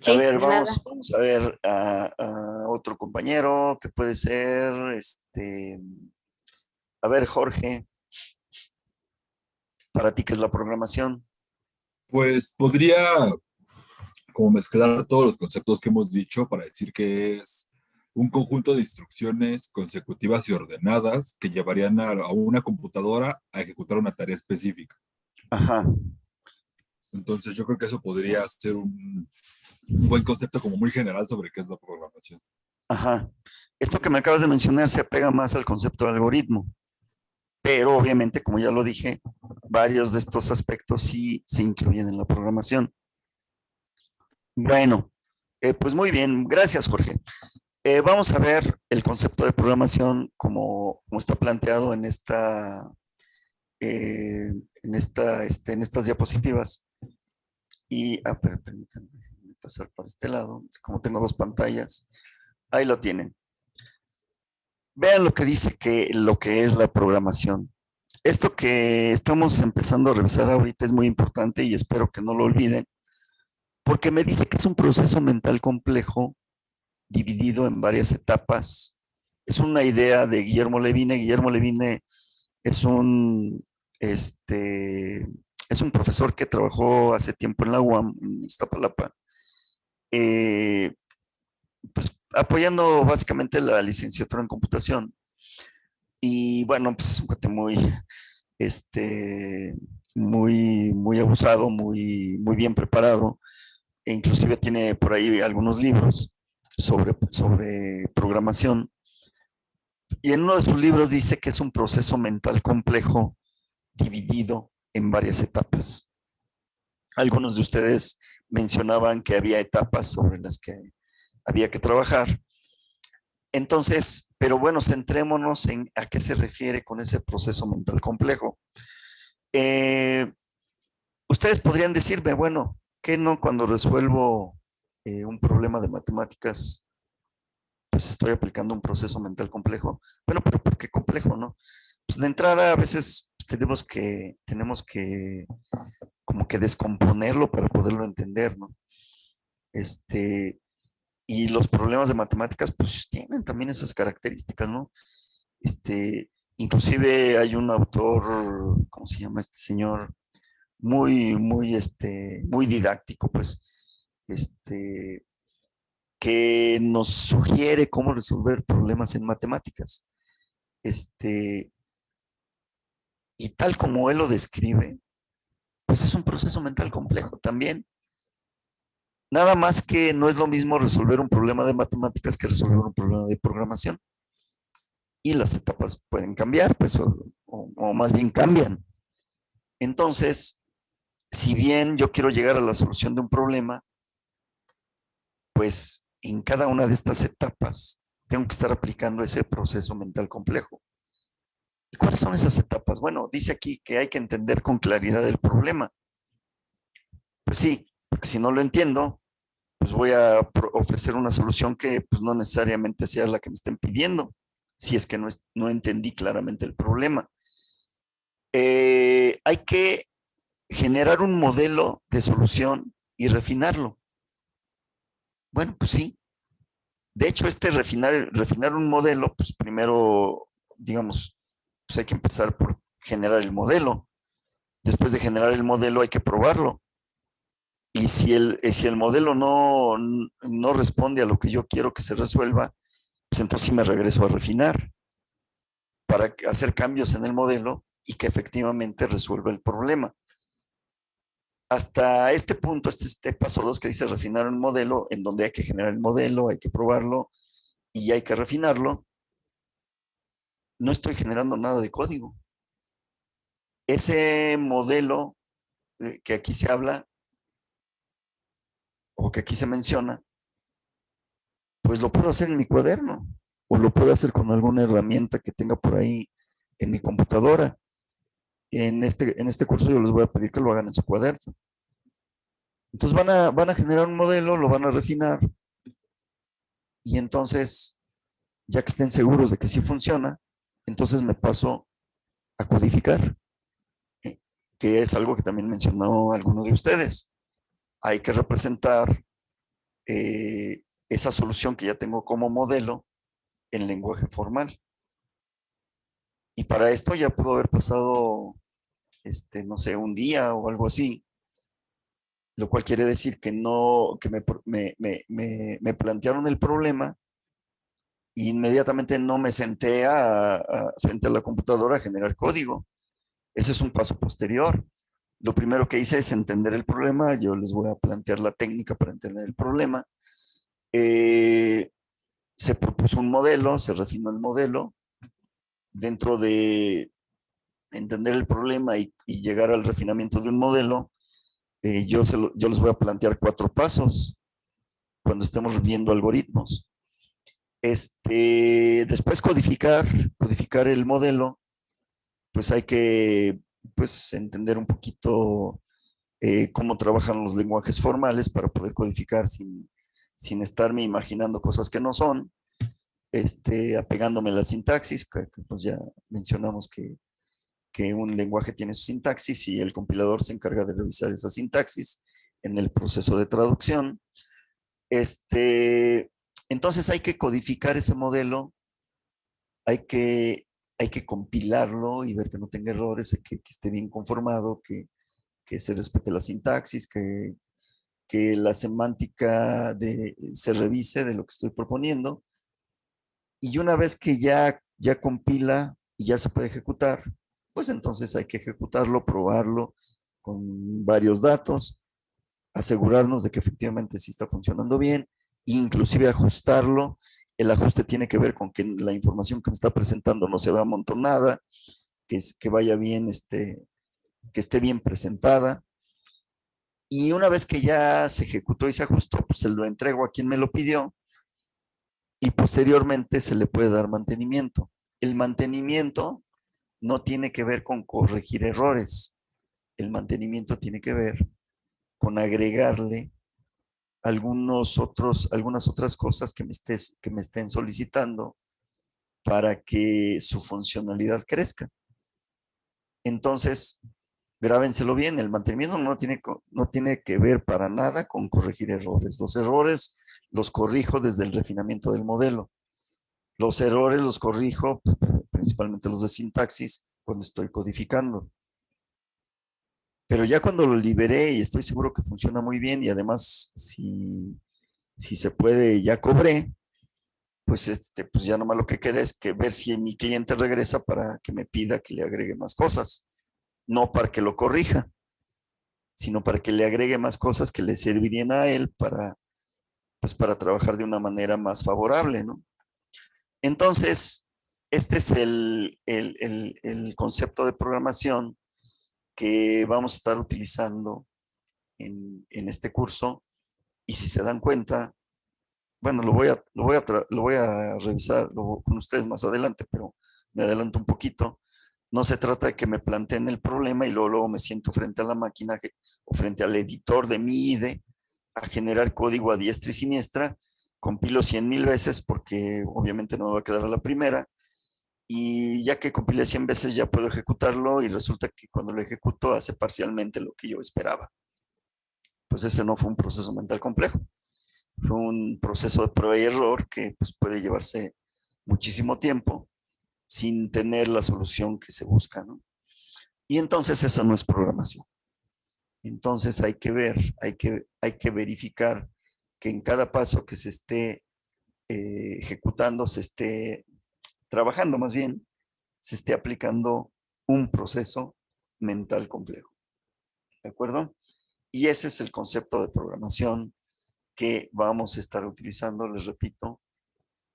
Sí, A ver, de nada. vamos a ver a otro compañero que puede ser, a ver, Jorge, para ti, ¿qué es la programación? Pues podría como mezclar todos los conceptos que hemos dicho para decir que es un conjunto de instrucciones consecutivas y ordenadas que llevarían a una computadora a ejecutar una tarea específica. Ajá. Entonces yo creo que eso podría ser un buen concepto como muy general sobre qué es la programación. Ajá. Esto que me acabas de mencionar se apega más al concepto de algoritmo, pero obviamente, como ya lo dije, varios de estos aspectos sí se incluyen en la programación. Bueno, pues muy bien, gracias Jorge. Vamos a ver el concepto de programación como está planteado en en estas diapositivas. Y, permítanme pasar para este lado. Es como tengo dos pantallas. Ahí lo tienen. Vean lo que dice lo que es la programación. Esto que estamos empezando a revisar ahorita es muy importante y espero que no lo olviden, porque me dice que es un proceso mental complejo dividido en varias etapas. Es una idea de Guillermo Levine. Guillermo Levine es un profesor que trabajó hace tiempo en la UAM, en Iztapalapa, pues apoyando básicamente la licenciatura en computación. Y bueno, pues es un cuate muy abusado, muy bien preparado, e inclusive tiene por ahí algunos libros sobre programación. Y en uno de sus libros dice que es un proceso mental complejo dividido en varias etapas. Algunos de ustedes mencionaban que había etapas sobre las que había que trabajar. Entonces, pero bueno, centrémonos en a qué se refiere con ese proceso mental complejo. Ustedes podrían decirme, bueno, ¿qué no cuando resuelvo un problema de matemáticas, pues estoy aplicando un proceso mental complejo? Bueno, pero ¿por qué complejo, no? Pues de entrada a veces tenemos que como que descomponerlo para poderlo entender, ¿no? Y los problemas de matemáticas pues tienen también esas características, ¿no? Inclusive hay un autor, ¿cómo se llama este señor? Muy didáctico, pues, que nos sugiere cómo resolver problemas en matemáticas. Y tal como él lo describe, pues es un proceso mental complejo también. Nada más que no es lo mismo resolver un problema de matemáticas que resolver un problema de programación. Y las etapas pueden cambiar, pues, o más bien cambian. Entonces, si bien yo quiero llegar a la solución de un problema, pues en cada una de estas etapas tengo que estar aplicando ese proceso mental complejo. ¿Y cuáles son esas etapas? Bueno, dice aquí que hay que entender con claridad el problema. Pues sí, porque si no lo entiendo, pues voy a ofrecer una solución que pues no necesariamente sea la que me estén pidiendo, si es que no entendí claramente el problema. Hay que generar un modelo de solución y refinarlo. Bueno, pues sí. De hecho, refinar un modelo, pues primero, digamos, pues hay que empezar por generar el modelo. Después de generar el modelo hay que probarlo. Y si el modelo no responde a lo que yo quiero que se resuelva, pues entonces sí me regreso a refinar para hacer cambios en el modelo y que efectivamente resuelva el problema. Hasta este punto, este paso 2 que dice refinar un modelo, en donde hay que generar el modelo, hay que probarlo y hay que refinarlo, no estoy generando nada de código. Ese modelo que aquí se habla o que aquí se menciona, pues lo puedo hacer en mi cuaderno o lo puedo hacer con alguna herramienta que tenga por ahí en mi computadora. En este curso yo les voy a pedir que lo hagan en su cuaderno. Entonces van a generar un modelo, lo van a refinar y entonces, ya que estén seguros de que sí funciona, entonces me paso a codificar, que es algo que también mencionó alguno de ustedes. Hay que representar esa solución que ya tengo como modelo en lenguaje formal. Y para esto ya pudo haber pasado, no sé, un día o algo así, lo cual quiere decir que me plantearon el problema e inmediatamente no me senté frente a la computadora a generar código. Ese es un paso posterior. Lo primero que hice es entender el problema. Yo les voy a plantear la técnica para entender el problema. Se propuso un modelo, se refinó el modelo. Dentro de entender el problema y llegar al refinamiento de un modelo, yo les voy a plantear 4 pasos cuando estemos viendo algoritmos. Después codificar el modelo, pues hay que pues entender un poquito cómo trabajan los lenguajes formales para poder codificar sin estarme imaginando cosas que no son, apegándome a la sintaxis, que pues ya mencionamos que un lenguaje tiene su sintaxis y el compilador se encarga de revisar esa sintaxis en el proceso de traducción. Entonces hay que codificar ese modelo, hay que compilarlo y ver que no tenga errores, que esté bien conformado, que se respete la sintaxis, que la semántica se revise de lo que estoy proponiendo. Y una vez que ya compila y ya se puede ejecutar, pues entonces hay que ejecutarlo, probarlo con varios datos, asegurarnos de que efectivamente sí está funcionando bien, inclusive ajustarlo. El ajuste tiene que ver con que la información que me está presentando no se vea amontonada, que vaya bien, que esté bien presentada. Y una vez que ya se ejecutó y se ajustó, pues se lo entrego a quien me lo pidió y posteriormente se le puede dar mantenimiento. El mantenimiento no tiene que ver con corregir errores. El mantenimiento tiene que ver con agregarle algunas otras cosas que me estén solicitando para que su funcionalidad crezca. Entonces, grábenselo bien, el mantenimiento no tiene que ver para nada con corregir errores. Los errores los corrijo desde el refinamiento del modelo. Los errores los corrijo, principalmente los de sintaxis, cuando estoy codificando. Pero ya cuando lo liberé y estoy seguro que funciona muy bien y además si se puede, ya cobré, pues, pues ya nomás lo que queda es que ver si mi cliente regresa para que me pida que le agregue más cosas. No para que lo corrija, sino para que le agregue más cosas que le servirían a él para trabajar de una manera más favorable, ¿no? Entonces, este es el concepto de programación que vamos a estar utilizando en este curso. Y si se dan cuenta, bueno, lo voy a revisar con ustedes más adelante, pero me adelanto un poquito. No se trata de que me planteen el problema y luego me siento frente a la máquina o frente al editor de mi IDE a generar código a diestra y siniestra, compilo 100,000 veces porque obviamente no me va a quedar a la primera, y ya que compilé 100 veces ya puedo ejecutarlo y resulta que cuando lo ejecuto hace parcialmente lo que yo esperaba. Pues ese no fue un proceso mental complejo, fue un proceso de prueba y error que pues, puede llevarse muchísimo tiempo sin tener la solución que se busca, ¿no? Y entonces eso no es programación. Entonces hay que ver, hay que verificar que en cada paso que se esté ejecutando, se esté trabajando más bien, se esté aplicando un proceso mental complejo. ¿De acuerdo? Y ese es el concepto de programación que vamos a estar utilizando, les repito,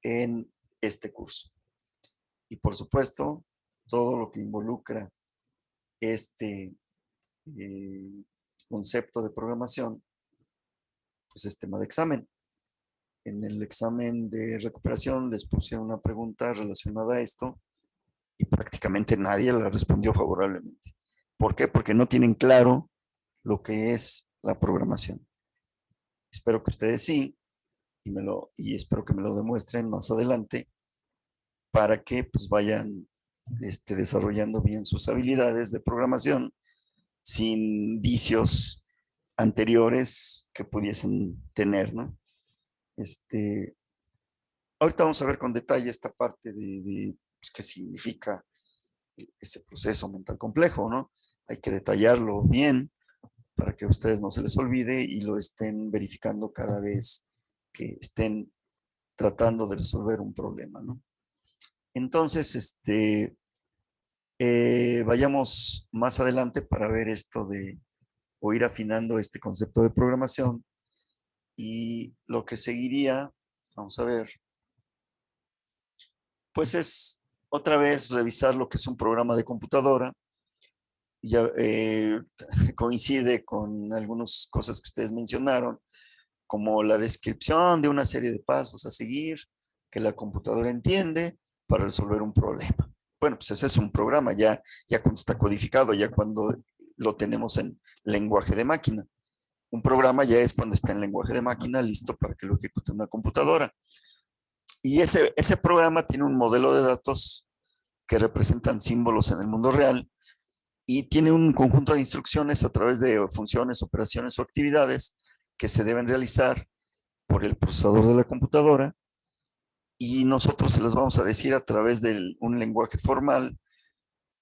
en este curso. Y por supuesto, todo lo que involucra este concepto de programación, pues es tema de examen. En el examen de recuperación les puse una pregunta relacionada a esto y prácticamente nadie la respondió favorablemente. ¿Por qué? Porque no tienen claro lo que es la programación. Espero que ustedes sí, y espero que me lo demuestren más adelante para que pues vayan desarrollando bien sus habilidades de programación sin vicios anteriores que pudiesen tener, ¿no? Ahorita vamos a ver con detalle esta parte de pues, qué significa ese proceso mental complejo, ¿no? Hay que detallarlo bien para que a ustedes no se les olvide y lo estén verificando cada vez que estén tratando de resolver un problema, ¿no? Entonces, vayamos más adelante para ver esto o ir afinando este concepto de programación. Y lo que seguiría, vamos a ver, pues es otra vez revisar lo que es un programa de computadora. Ya coincide con algunas cosas que ustedes mencionaron, como la descripción de una serie de pasos a seguir que la computadora entiende para resolver un problema. bueno, pues ese es un programa ya cuando está codificado, ya cuando lo tenemos en lenguaje de máquina. Un programa ya es cuando está en lenguaje de máquina listo para que lo ejecute una computadora. Y ese programa tiene un modelo de datos que representan símbolos en el mundo real y tiene un conjunto de instrucciones a través de funciones, operaciones o actividades que se deben realizar por el procesador de la computadora y nosotros se las vamos a decir a través de un lenguaje formal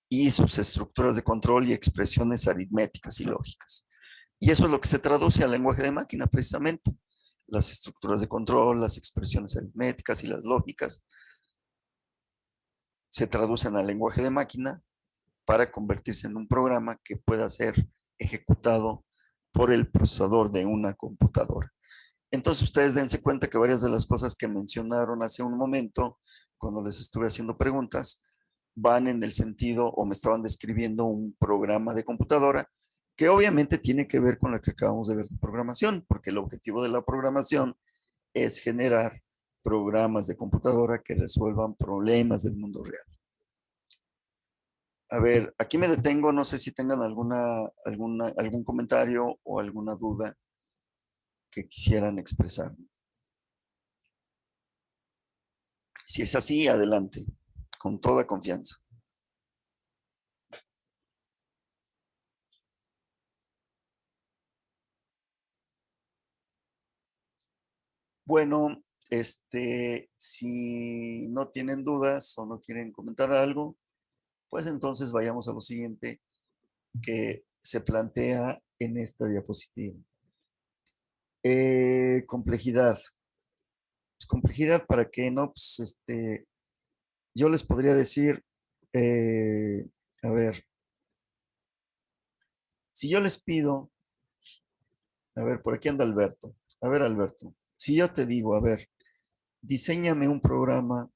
y sus estructuras de control y expresiones aritméticas y lógicas. Y eso es lo que se traduce al lenguaje de máquina precisamente. Las estructuras de control, las expresiones aritméticas y las lógicas se traducen al lenguaje de máquina para convertirse en un programa que pueda ser ejecutado por el procesador de una computadora. Entonces ustedes dense cuenta que varias de las cosas que mencionaron hace un momento, cuando les estuve haciendo preguntas, van en el sentido o me estaban describiendo un programa de computadora que obviamente tiene que ver con lo que acabamos de ver de programación, porque el objetivo de la programación es generar programas de computadora que resuelvan problemas del mundo real. A ver, aquí me detengo, no sé si tengan algún comentario o alguna duda que quisieran expresar. Si es así, adelante, con toda confianza. Bueno, si no tienen dudas o no quieren comentar algo, pues entonces vayamos a lo siguiente que se plantea en esta diapositiva. Complejidad. Pues, complejidad, ¿para qué? No, pues yo les podría decir, a ver, si yo les pido, a ver, por aquí anda Alberto. A ver, Alberto, si yo te digo, a ver, diséñame un programa.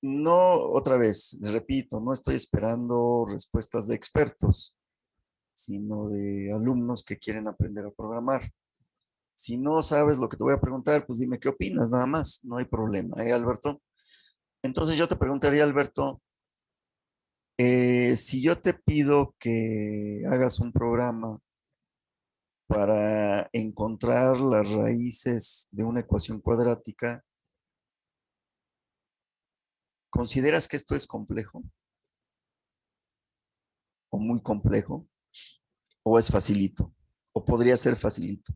No, otra vez, les repito, no estoy esperando respuestas de expertos, sino de alumnos que quieren aprender a programar. Si no sabes lo que te voy a preguntar, pues dime qué opinas, nada más, no hay problema, Alberto? Entonces yo te preguntaría, Alberto, si yo te pido que hagas un programa para encontrar las raíces de una ecuación cuadrática, ¿consideras que esto es complejo? ¿O muy complejo? ¿O es facilito? ¿O podría ser facilito?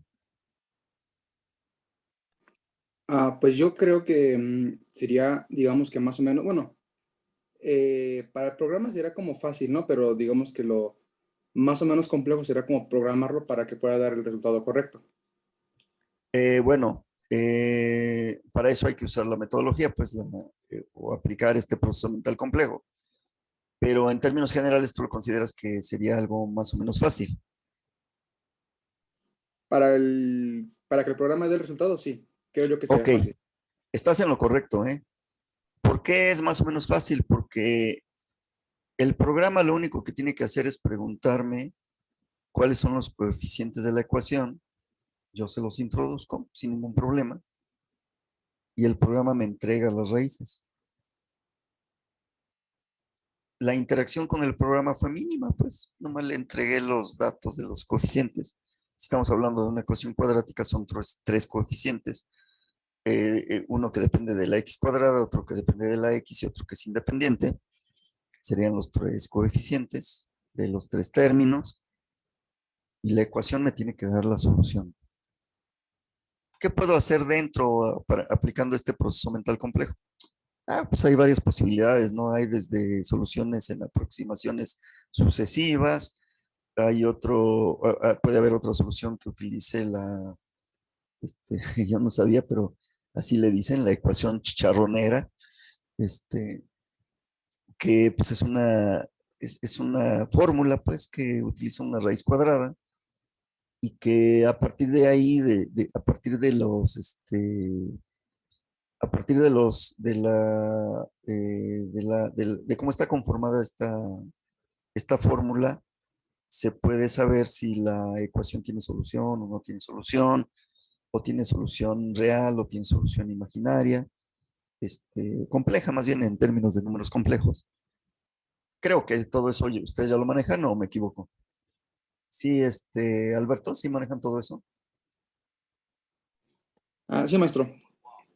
Pues yo creo que sería, digamos que más o menos, bueno, para el programa sería como fácil, ¿no? Pero digamos que lo más o menos complejo sería como programarlo para que pueda dar el resultado correcto. Bueno, para eso hay que usar la metodología, pues, o aplicar este proceso mental complejo. Pero en términos generales, ¿tú lo consideras que sería algo más o menos fácil? Para que el programa dé el resultado, sí, creo yo que sería Ok, fácil. estás en lo correcto, ¿eh? ¿Por qué es más o menos fácil? Porque el programa lo único que tiene que hacer es preguntarme cuáles son los coeficientes de la ecuación. Yo se los introduzco sin ningún problema y el programa me entrega las raíces. La interacción con el programa fue mínima, pues nomás le entregué los datos de los coeficientes. Si estamos hablando de una ecuación cuadrática, son tres coeficientes. Uno que depende de la x cuadrada, otro que depende de la x y otro que es independiente. Serían los tres coeficientes de los tres términos. Y la ecuación me tiene que dar la solución. ¿Qué puedo hacer dentro aplicando este proceso mental complejo? Pues hay varias posibilidades, ¿no? Hay desde soluciones en aproximaciones sucesivas, hay puede haber otra solución que utilice yo no sabía, pero así le dicen, la ecuación chicharronera, que pues es una fórmula, pues, que utiliza una raíz cuadrada y que a partir de ahí, a partir de a partir de cómo está conformada esta fórmula, se puede saber si la ecuación tiene solución o no tiene solución, o tiene solución real o tiene solución imaginaria. compleja, más bien en términos de números complejos. Creo que todo eso, oye, ¿ustedes ya lo manejan o me equivoco? Sí, Alberto, ¿sí manejan todo eso? Sí, maestro.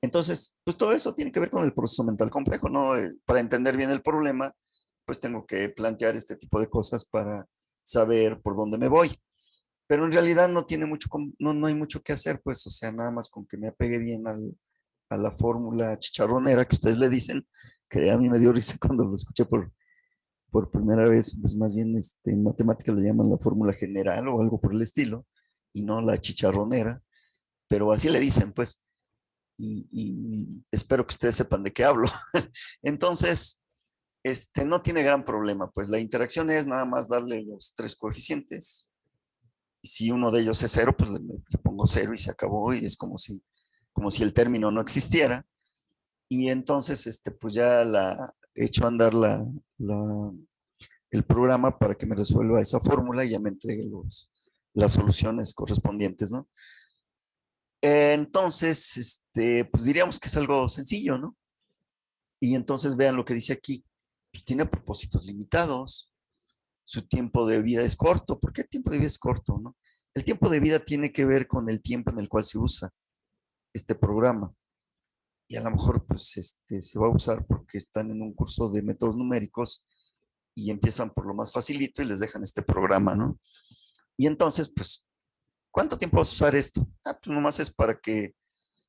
Entonces, pues todo eso tiene que ver con el proceso mental complejo, ¿no? Para entender bien el problema, pues tengo que plantear este tipo de cosas para saber por dónde me voy. Pero en realidad no tiene mucho, no hay mucho que hacer, pues, o sea, nada más con que me apegue bien a la fórmula chicharronera que ustedes le dicen, que a mí me dio risa cuando lo escuché por primera vez, pues más bien en matemáticas le llaman la fórmula general o algo por el estilo, y no la chicharronera, pero así le dicen, pues, y espero que ustedes sepan de qué hablo. Entonces, no tiene gran problema, pues la interacción es nada más darle los tres coeficientes, y si uno de ellos es cero, pues le pongo cero y se acabó, y es como si el término no existiera, y entonces, pues ya echo a andar el programa para que me resuelva esa fórmula y ya me entregue las soluciones correspondientes, ¿no? Entonces, pues diríamos que es algo sencillo, ¿no? Y entonces vean lo que dice aquí. Pues tiene propósitos limitados. Su tiempo de vida es corto. ¿Por qué el tiempo de vida es corto, no? El tiempo de vida tiene que ver con el tiempo en el cual se usa este programa. Y a lo mejor, pues, se va a usar porque están en un curso de métodos numéricos y empiezan por lo más facilito y les dejan este programa, ¿no? Y entonces, pues, ¿cuánto tiempo vas a usar esto? Pues nomás es para que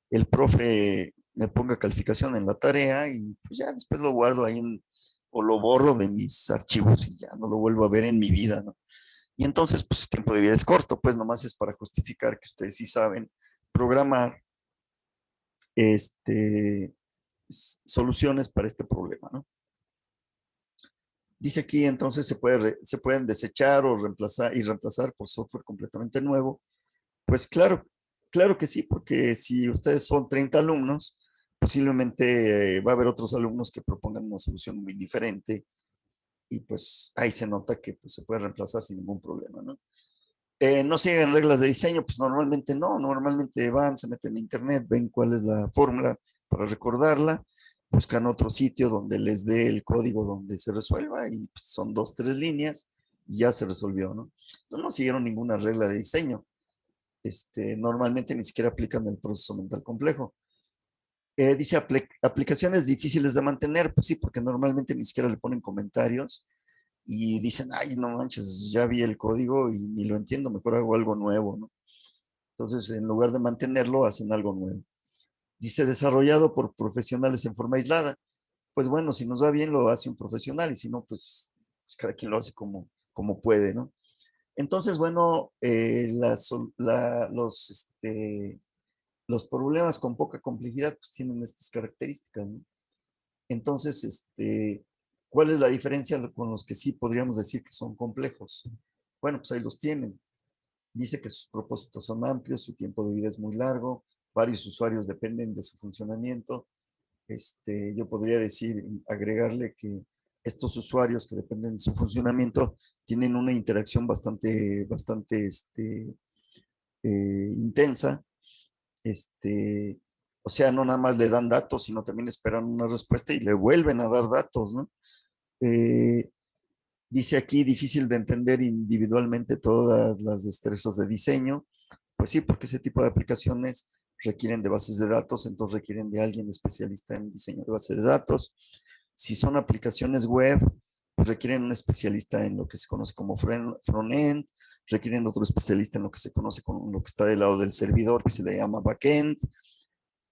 el profe me ponga calificación en la tarea y pues ya después lo guardo ahí o lo borro de mis archivos y ya no lo vuelvo a ver en mi vida, ¿no? Y entonces, pues su tiempo de vida es corto, pues nomás es para justificar que ustedes sí saben programar soluciones para este problema, ¿no? Dice aquí entonces se pueden desechar o reemplazar por software completamente nuevo. Pues claro, claro que sí, porque si ustedes son 30 alumnos, posiblemente va a haber otros alumnos que propongan una solución muy diferente y pues ahí se nota que pues, se puede reemplazar sin ningún problema, ¿no? No siguen reglas de diseño, pues normalmente no, normalmente van, se meten en internet, ven cuál es la fórmula para recordarla, buscan otro sitio donde les dé el código donde se resuelva y pues, son 2, 3 líneas y ya se resolvió, ¿no? Entonces no siguieron ninguna regla de diseño. Normalmente ni siquiera aplican el proceso mental complejo. Dice aplicaciones difíciles de mantener, pues sí, porque normalmente ni siquiera le ponen comentarios y dicen, ay, no manches, ya vi el código y ni lo entiendo, mejor hago algo nuevo, ¿no? Entonces, en lugar de mantenerlo, hacen algo nuevo. Dice, desarrollado por profesionales en forma aislada. Pues bueno, si nos va bien, lo hace un profesional y si no, pues cada quien lo hace como puede, ¿no? Entonces, bueno, los problemas con poca complejidad pues tienen estas características, ¿no? Entonces, ¿cuál es la diferencia con los que sí podríamos decir que son complejos? Bueno, pues ahí los tienen. Dice que sus propósitos son amplios, su tiempo de vida es muy largo, varios usuarios dependen de su funcionamiento. Yo podría decir, agregarle que estos usuarios que dependen de su funcionamiento tienen una interacción bastante intensa. O sea, no nada más le dan datos, sino también esperan una respuesta y le vuelven a dar datos, ¿no? Eh, Dice aquí, difícil de entender individualmente todas las destrezas de diseño. Pues sí, porque ese tipo de aplicaciones requieren de bases de datos, entonces requieren de alguien especialista en diseño de bases de datos. Si son aplicaciones web, pues requieren un especialista en lo que se conoce como front-end, requieren otro especialista en lo que se conoce como lo que está del lado del servidor, que se le llama back-end,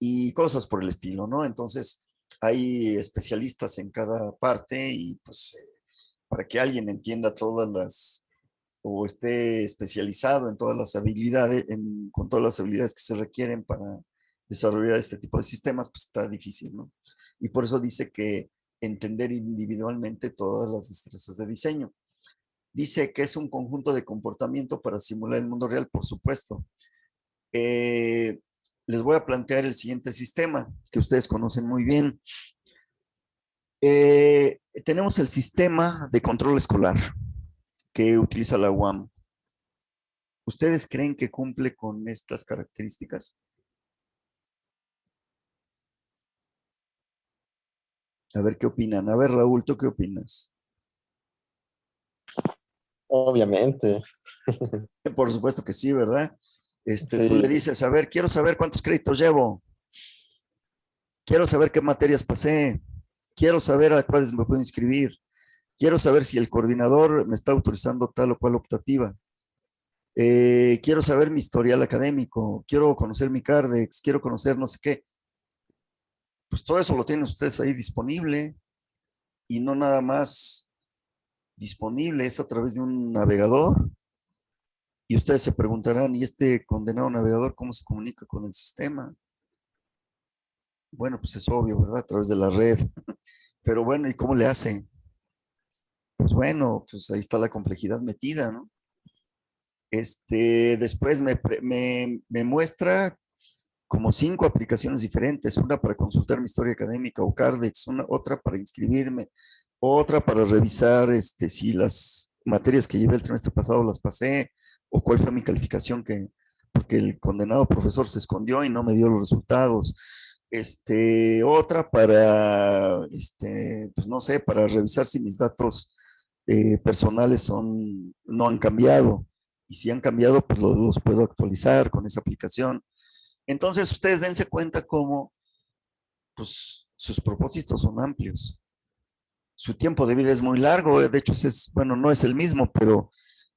y cosas por el estilo, ¿no? Entonces, hay especialistas en cada parte y pues para que alguien entienda todas o esté especializado en todas las habilidades, con todas las habilidades que se requieren para desarrollar este tipo de sistemas, pues está difícil, ¿no? Y por eso dice que entender individualmente todas las destrezas de diseño. Dice que es un conjunto de comportamiento para simular el mundo real, por supuesto. Les voy a plantear el siguiente sistema que ustedes conocen muy bien. Tenemos el sistema de control escolar que utiliza la UAM. ¿Ustedes creen que cumple con estas características? A ver qué opinan. A ver, Raúl, ¿tú qué opinas? Obviamente. Por supuesto que sí, ¿verdad? Tú le Sí, dices, a ver, quiero saber cuántos créditos llevo, quiero saber qué materias pasé, quiero saber a cuáles me puedo inscribir, quiero saber si el coordinador me está autorizando tal o cual optativa, quiero saber mi historial académico, quiero conocer mi Cardex, quiero conocer no sé qué. Pues todo eso lo tienen ustedes ahí disponible y no nada más disponible, es a través de un navegador. Y ustedes se preguntarán, ¿y este condenado navegador cómo se comunica con el sistema? Bueno, pues es obvio, ¿verdad? A través de la red. Pero bueno, ¿y cómo le hace? Pues bueno, pues ahí está la complejidad metida, ¿no? Después me muestra como 5 aplicaciones diferentes, una para consultar mi historia académica o Cardex, otra para inscribirme, otra para revisar si las materias que llevé el trimestre pasado las pasé, o cuál fue mi calificación, porque el condenado profesor se escondió y no me dio los resultados. Otra para, pues no sé, para revisar si mis datos personales no han cambiado. Y si han cambiado, pues los puedo actualizar con esa aplicación. Entonces, ustedes dense cuenta cómo pues, sus propósitos son amplios. Su tiempo de vida es muy largo. De hecho, bueno, no es el mismo, pero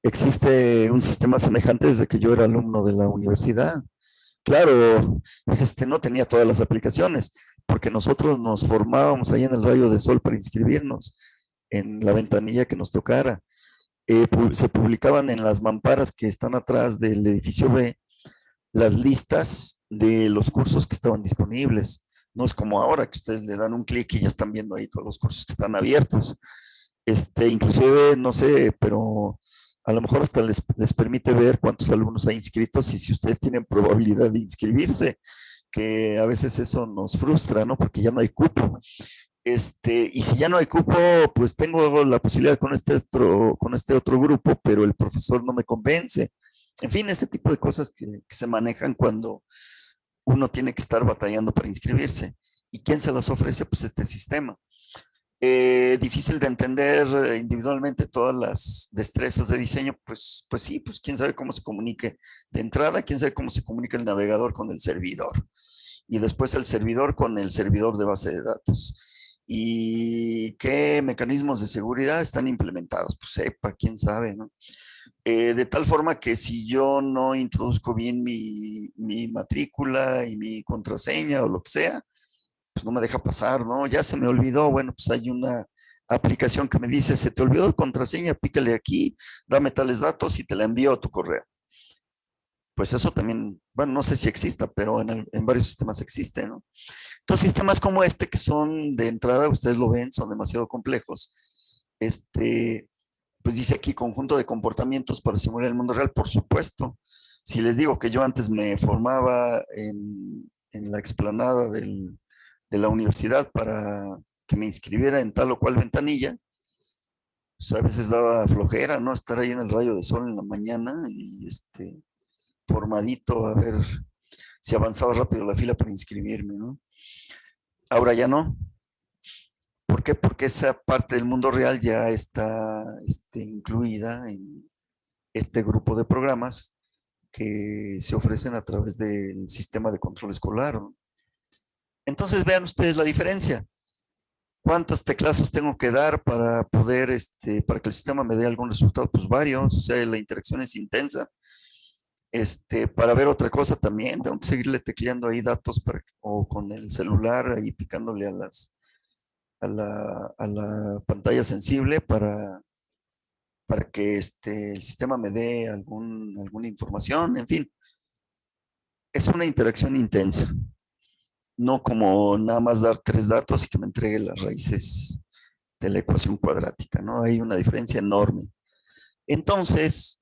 existe un sistema semejante desde que yo era alumno de la universidad. Claro, no tenía todas las aplicaciones, porque nosotros nos formábamos ahí en el rayo de sol para inscribirnos en la ventanilla que nos tocara. Se publicaban en las mamparas que están atrás del edificio B las listas de los cursos que estaban disponibles. No es como ahora que ustedes le dan un clic y ya están viendo ahí todos los cursos que están abiertos. Inclusive, no sé, pero a lo mejor hasta les permite ver cuántos alumnos hay inscritos y si ustedes tienen probabilidad de inscribirse, que a veces eso nos frustra, ¿no? Porque ya no hay cupo. Y si ya no hay cupo, pues tengo la posibilidad con este otro grupo, pero el profesor no me convence. En fin, ese tipo de cosas que se manejan cuando uno tiene que estar batallando para inscribirse. ¿Y quién se las ofrece? Pues este sistema. Difícil de entender individualmente todas las destrezas de diseño, pues sí, pues quién sabe cómo se comunique de entrada, quién sabe cómo se comunica el navegador con el servidor y después el servidor con el servidor de base de datos. ¿Y qué mecanismos de seguridad están implementados? Pues sepa, quién sabe, ¿no? De tal forma que si yo no introduzco bien mi matrícula y mi contraseña o lo que sea, pues no me deja pasar, ¿no? Ya se me olvidó, bueno, pues hay una aplicación que me dice, se te olvidó tu contraseña, pícale aquí, dame tales datos y te la envío a tu correo. Pues eso también, bueno, no sé si exista, pero en varios sistemas existe, ¿no? Entonces, sistemas como este, que son de entrada, ustedes lo ven, son demasiado complejos. Pues dice aquí, conjunto de comportamientos para simular el mundo real, por supuesto. Si les digo que yo antes me formaba en la explanada de la universidad para que me inscribiera en tal o cual ventanilla, pues a veces daba flojera, ¿no? Estar ahí en el rayo de sol en la mañana y formadito a ver si avanzaba rápido la fila para inscribirme, ¿no? Ahora ya no. ¿Por qué? Porque esa parte del mundo real ya está incluida en este grupo de programas que se ofrecen a través del sistema de control escolar, ¿no? Entonces vean ustedes la diferencia. ¿Cuántos teclazos tengo que dar para poder, para que el sistema me dé algún resultado? Pues varios, o sea, la interacción es intensa. Para ver otra cosa también, tengo que seguirle tecleando ahí datos o con el celular ahí picándole a la pantalla sensible para que el sistema me dé alguna información, en fin. Es una interacción intensa, no como nada más dar 3 datos y que me entregue las raíces de la ecuación cuadrática, ¿no? Hay una diferencia enorme. Entonces,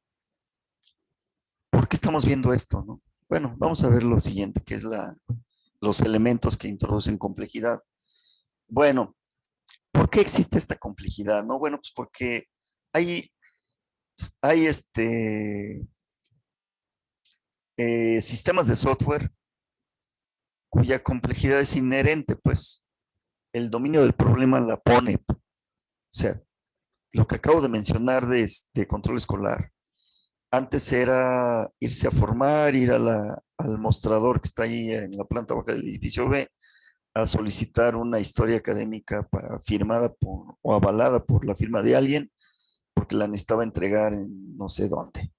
¿por qué estamos viendo esto, no? Bueno, vamos a ver lo siguiente, que es los elementos que introducen complejidad. Bueno, ¿por qué existe esta complejidad, no? Bueno, pues porque hay sistemas de software cuya complejidad es inherente, pues, el dominio del problema la pone. O sea, lo que acabo de mencionar de control escolar, antes era irse a formar, ir al mostrador que está ahí en la planta baja del edificio B, a solicitar una historia académica firmada o avalada por la firma de alguien, porque la necesitaba entregar en no sé dónde.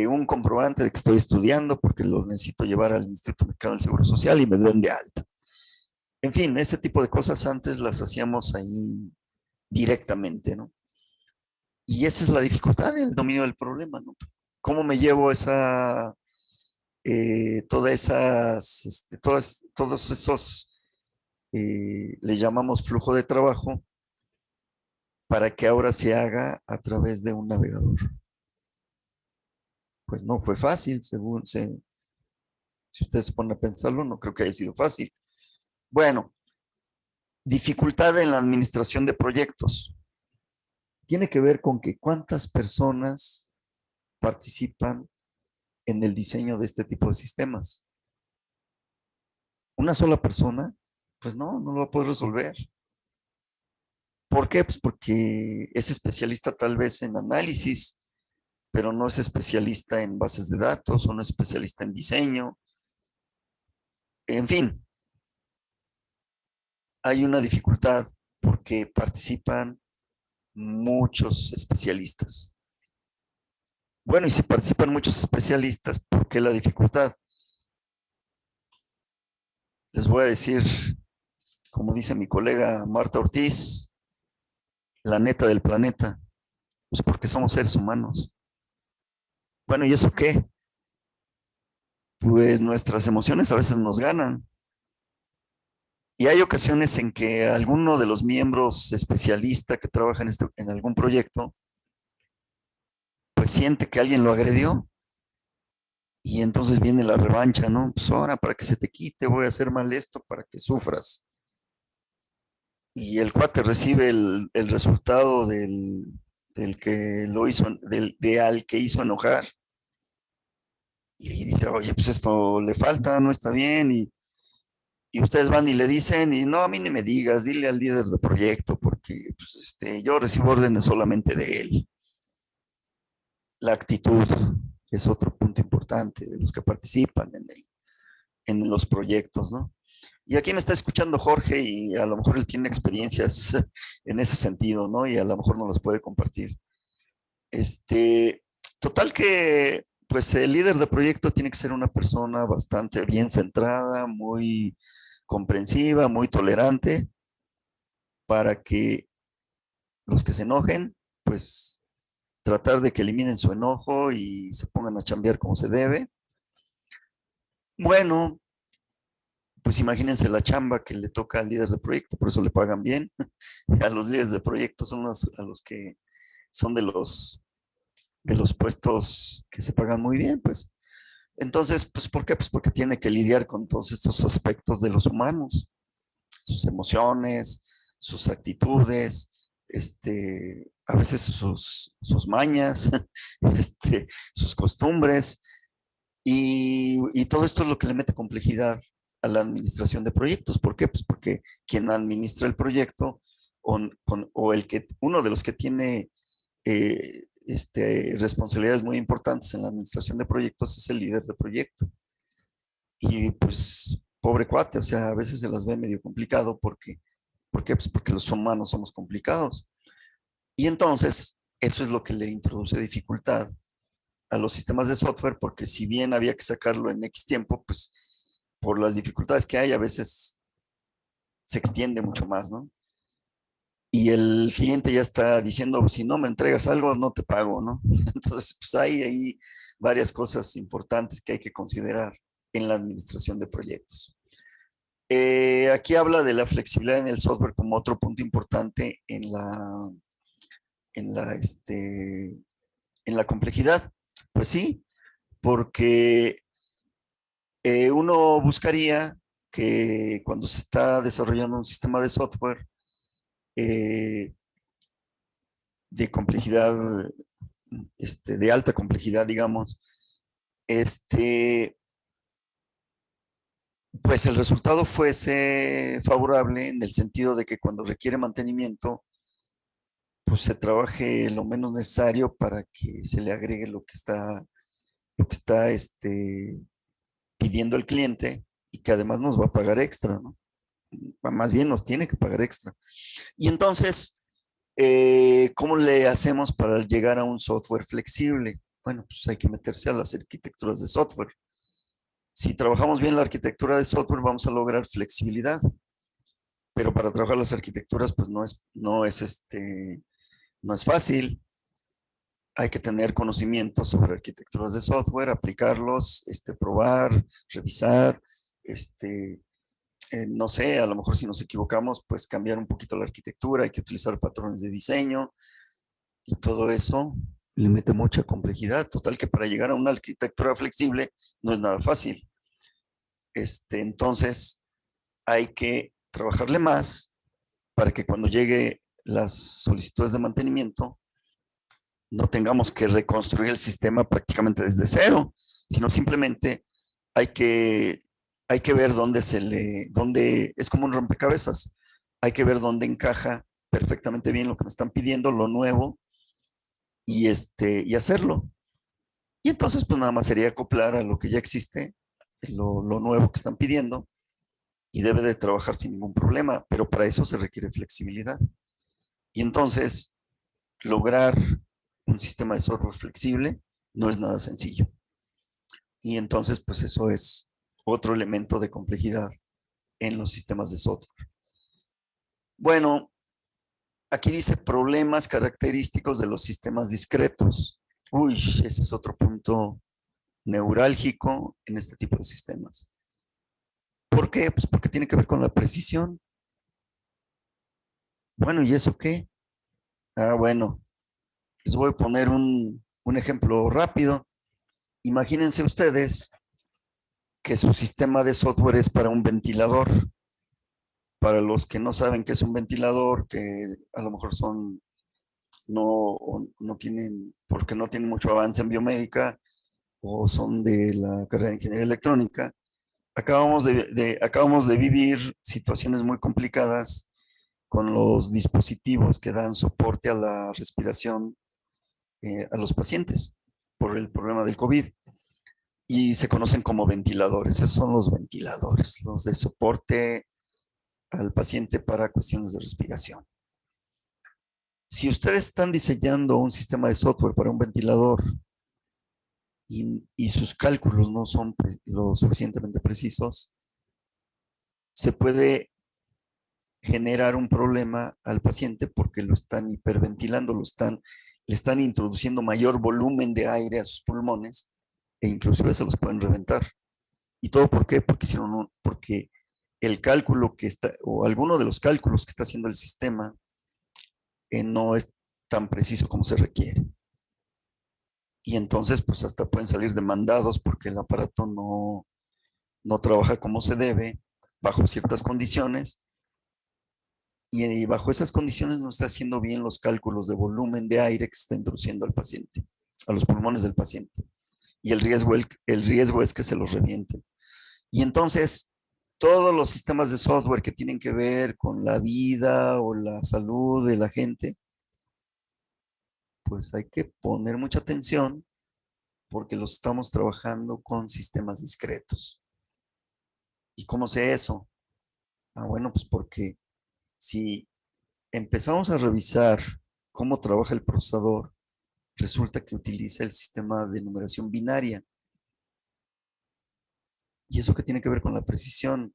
Un comprobante de que estoy estudiando porque lo necesito llevar al Instituto Mexicano del Seguro Social y me den de alta. En fin, ese tipo de cosas antes las hacíamos ahí directamente, ¿no? Y esa es la dificultad del dominio del problema, ¿no? ¿Cómo me llevo todos esos, le llamamos flujo de trabajo, para que ahora se haga a través de un navegador? Pues no fue fácil, si ustedes se ponen a pensarlo, no creo que haya sido fácil. Bueno, dificultad en la administración de proyectos. Tiene que ver con que cuántas personas participan en el diseño de este tipo de sistemas. Una sola persona, pues no lo va a poder resolver. ¿Por qué? Pues porque es especialista tal vez en análisis, pero no es especialista en bases de datos o no es especialista en diseño. En fin, hay una dificultad porque participan muchos especialistas. Bueno, y si participan muchos especialistas, ¿por qué la dificultad? Les voy a decir, como dice mi colega Marta Ortiz, la neta del planeta, pues porque somos seres humanos. Bueno, ¿y eso qué? Pues nuestras emociones a veces nos ganan. Y hay ocasiones en que alguno de los miembros especialistas que trabaja en algún proyecto, pues siente que alguien lo agredió. Y entonces viene la revancha, ¿no? Pues ahora para que se te quite voy a hacer mal esto para que sufras. Y el cuate recibe el resultado del que lo hizo, al que hizo enojar. Y dice, oye, pues esto le falta, no está bien. Y ustedes van y le dicen, y no, a mí ni me digas, dile al líder del proyecto, porque pues, yo recibo órdenes solamente de él. La actitud es otro punto importante de los que participan en los proyectos, ¿no? Y aquí me está escuchando Jorge y a lo mejor él tiene experiencias en ese sentido, ¿no? Y a lo mejor nos las puede compartir. Total que, pues el líder de proyecto tiene que ser una persona bastante bien centrada, muy comprensiva, muy tolerante, para que los que se enojen, pues tratar de que eliminen su enojo y se pongan a chambear como se debe. Bueno, pues imagínense la chamba que le toca al líder de proyecto, por eso le pagan bien. A los líderes de proyecto son a los que son de los puestos que se pagan muy bien, pues. Entonces, pues, ¿por qué? Pues porque tiene que lidiar con todos estos aspectos de los humanos, sus emociones, sus actitudes, a veces sus mañas, sus costumbres, y todo esto es lo que le mete complejidad a la administración de proyectos. ¿Por qué? Pues porque quien administra el proyecto uno de los que tiene responsabilidades muy importantes en la administración de proyectos es el líder de proyecto. Y pues, pobre cuate, o sea, a veces se las ve medio complicado porque, ¿por qué? Pues porque los humanos somos complicados. Y entonces, eso es lo que le introduce dificultad a los sistemas de software, porque si bien había que sacarlo en X tiempo, pues por las dificultades que hay, a veces se extiende mucho más, ¿no? Y el cliente ya está diciendo, si no me entregas algo, no te pago, ¿no? Entonces, pues hay ahí varias cosas importantes que hay que considerar en la administración de proyectos. Aquí habla de la flexibilidad en el software como otro punto importante en la complejidad. Pues sí, porque uno buscaría que cuando se está desarrollando un sistema de software de complejidad, de alta complejidad, digamos, pues el resultado fuese favorable en el sentido de que cuando requiere mantenimiento, pues se trabaje lo menos necesario para que se le agregue lo que está pidiendo el cliente y que además nos va a pagar extra, ¿no? Más bien nos tiene que pagar extra. Y entonces, ¿cómo le hacemos para llegar a un software flexible? Bueno, pues hay que meterse a las arquitecturas de software. Si trabajamos bien la arquitectura de software, vamos a lograr flexibilidad. Pero para trabajar las arquitecturas, pues no es fácil. Hay que tener conocimientos sobre arquitecturas de software, aplicarlos, probar, revisar, no sé, a lo mejor si nos equivocamos, pues cambiar un poquito la arquitectura, hay que utilizar patrones de diseño y todo eso le mete mucha complejidad. Total que para llegar a una arquitectura flexible no es nada fácil. Entonces hay que trabajarle más para que cuando llegue las solicitudes de mantenimiento no tengamos que reconstruir el sistema prácticamente desde cero, sino simplemente hay que ver dónde es como un rompecabezas. Hay que ver dónde encaja perfectamente bien lo que me están pidiendo, lo nuevo, y hacerlo. Y entonces, pues nada más sería acoplar a lo que ya existe, lo nuevo que están pidiendo, y debe de trabajar sin ningún problema, pero para eso se requiere flexibilidad. Y entonces, lograr un sistema de software flexible no es nada sencillo. Y entonces, pues eso es otro elemento de complejidad en los sistemas de software. Bueno, aquí dice problemas característicos de los sistemas discretos. Uy, ese es otro punto neurálgico en este tipo de sistemas. ¿Por qué? Pues porque tiene que ver con la precisión. Bueno, ¿y eso qué? Bueno, les voy a poner un ejemplo rápido. Imagínense ustedes que su sistema de software es para un ventilador. Para los que no saben qué es un ventilador, que a lo mejor no tienen, porque no tienen mucho avance en biomédica o son de la carrera de ingeniería electrónica, acabamos de vivir situaciones muy complicadas con los dispositivos que dan soporte a la respiración a los pacientes por el problema del COVID. Y se conocen como ventiladores. Esos son los ventiladores, los de soporte al paciente para cuestiones de respiración. Si ustedes están diseñando un sistema de software para un ventilador y sus cálculos no son lo suficientemente precisos, se puede generar un problema al paciente porque lo están hiperventilando, le están introduciendo mayor volumen de aire a sus pulmones e inclusive se los pueden reventar. ¿Y todo por qué? Porque el cálculo que está, o alguno de los cálculos que está haciendo el sistema no es tan preciso como se requiere. Y entonces, pues hasta pueden salir demandados porque el aparato no trabaja como se debe, bajo ciertas condiciones, y bajo esas condiciones no está haciendo bien los cálculos de volumen de aire que se está introduciendo al paciente, a los pulmones del paciente. Y el riesgo es que se los revienten. Y entonces, todos los sistemas de software que tienen que ver con la vida o la salud de la gente, pues hay que poner mucha atención porque los estamos trabajando con sistemas discretos. ¿Y cómo sé eso? Bueno, pues porque si empezamos a revisar cómo trabaja el procesador, resulta que utiliza el sistema de numeración binaria. ¿Y eso qué tiene que ver con la precisión?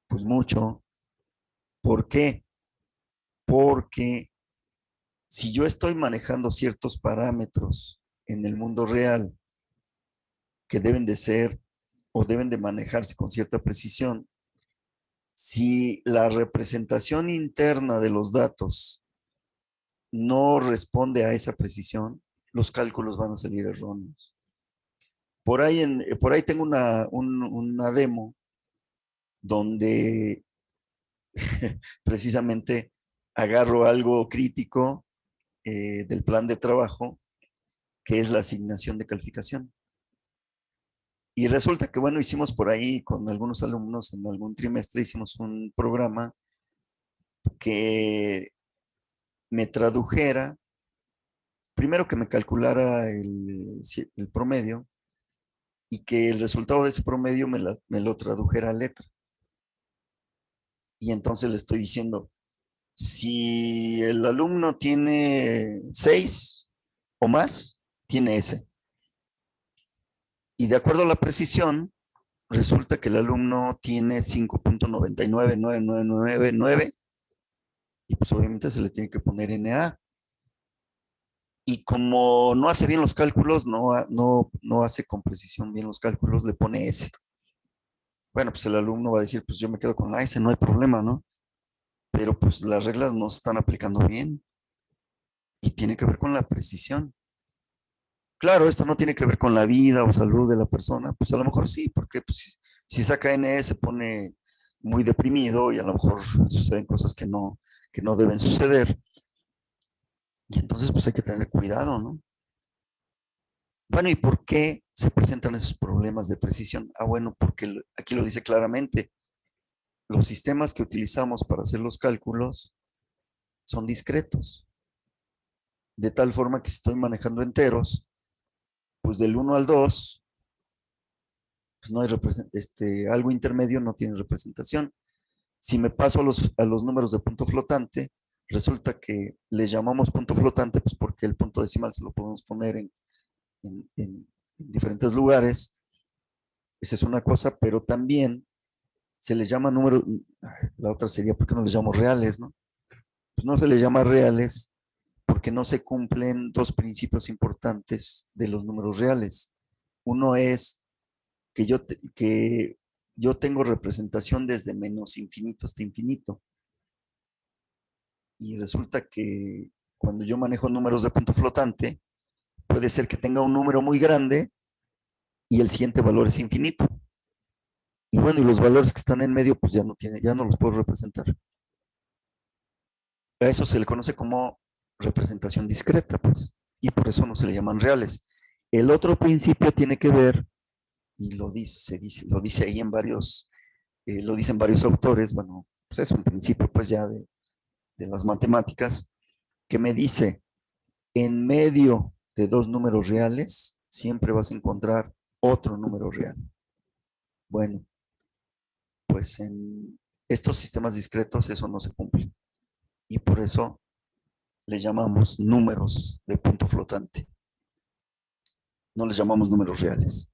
Pues mucho. ¿Por qué? Porque si yo estoy manejando ciertos parámetros en el mundo real que deben de ser o deben de manejarse con cierta precisión, si la representación interna de los datos no responde a esa precisión, los cálculos van a salir erróneos. Por ahí tengo una demo donde precisamente agarro algo crítico del plan de trabajo, que es la asignación de calificación. Y resulta que, bueno, hicimos por ahí con algunos alumnos en algún trimestre, hicimos un programa que me tradujera, primero que me calculara el promedio y que el resultado de ese promedio me lo tradujera a letra. Y entonces le estoy diciendo, si el alumno tiene 6 o más, tiene ese. Y de acuerdo a la precisión, resulta que el alumno tiene 5.99999 y pues obviamente se le tiene que poner NA. Y como no hace bien los cálculos, no hace con precisión bien los cálculos, le pone S. Bueno, pues el alumno va a decir, pues yo me quedo con la S, no hay problema, ¿no? Pero pues las reglas no se están aplicando bien y tiene que ver con la precisión. Claro, esto no tiene que ver con la vida o salud de la persona, pues a lo mejor sí, porque pues, si saca NE se pone muy deprimido y a lo mejor suceden cosas que no deben suceder. Y entonces pues hay que tener cuidado, ¿no? Bueno, ¿y por qué se presentan esos problemas de precisión? Ah, bueno, porque aquí lo dice claramente. Los sistemas que utilizamos para hacer los cálculos son discretos. De tal forma que si estoy manejando enteros, pues del 1 al 2, pues no hay algo intermedio no tiene representación. Si me paso a los números de punto flotante, resulta que les llamamos punto flotante, pues porque el punto decimal se lo podemos poner en diferentes lugares. Esa es una cosa, pero también se les llama números, la otra sería, ¿por qué no les llamo reales, no? Pues no se les llama reales porque no se cumplen dos principios importantes de los números reales. Uno es que yo tengo representación desde menos infinito hasta infinito. Y resulta que cuando yo manejo números de punto flotante, puede ser que tenga un número muy grande y el siguiente valor es infinito. Y bueno, y los valores que están en medio, pues ya no los puedo representar. A eso se le conoce como representación discreta, pues, y por eso no se le llaman reales. El otro principio tiene que ver, y lo dice ahí lo dicen varios autores, bueno, pues es un principio pues ya de las matemáticas, que me dice, en medio de dos números reales, siempre vas a encontrar otro número real. Bueno, pues en estos sistemas discretos eso no se cumple. Y por eso les llamamos números de punto flotante. No les llamamos números reales.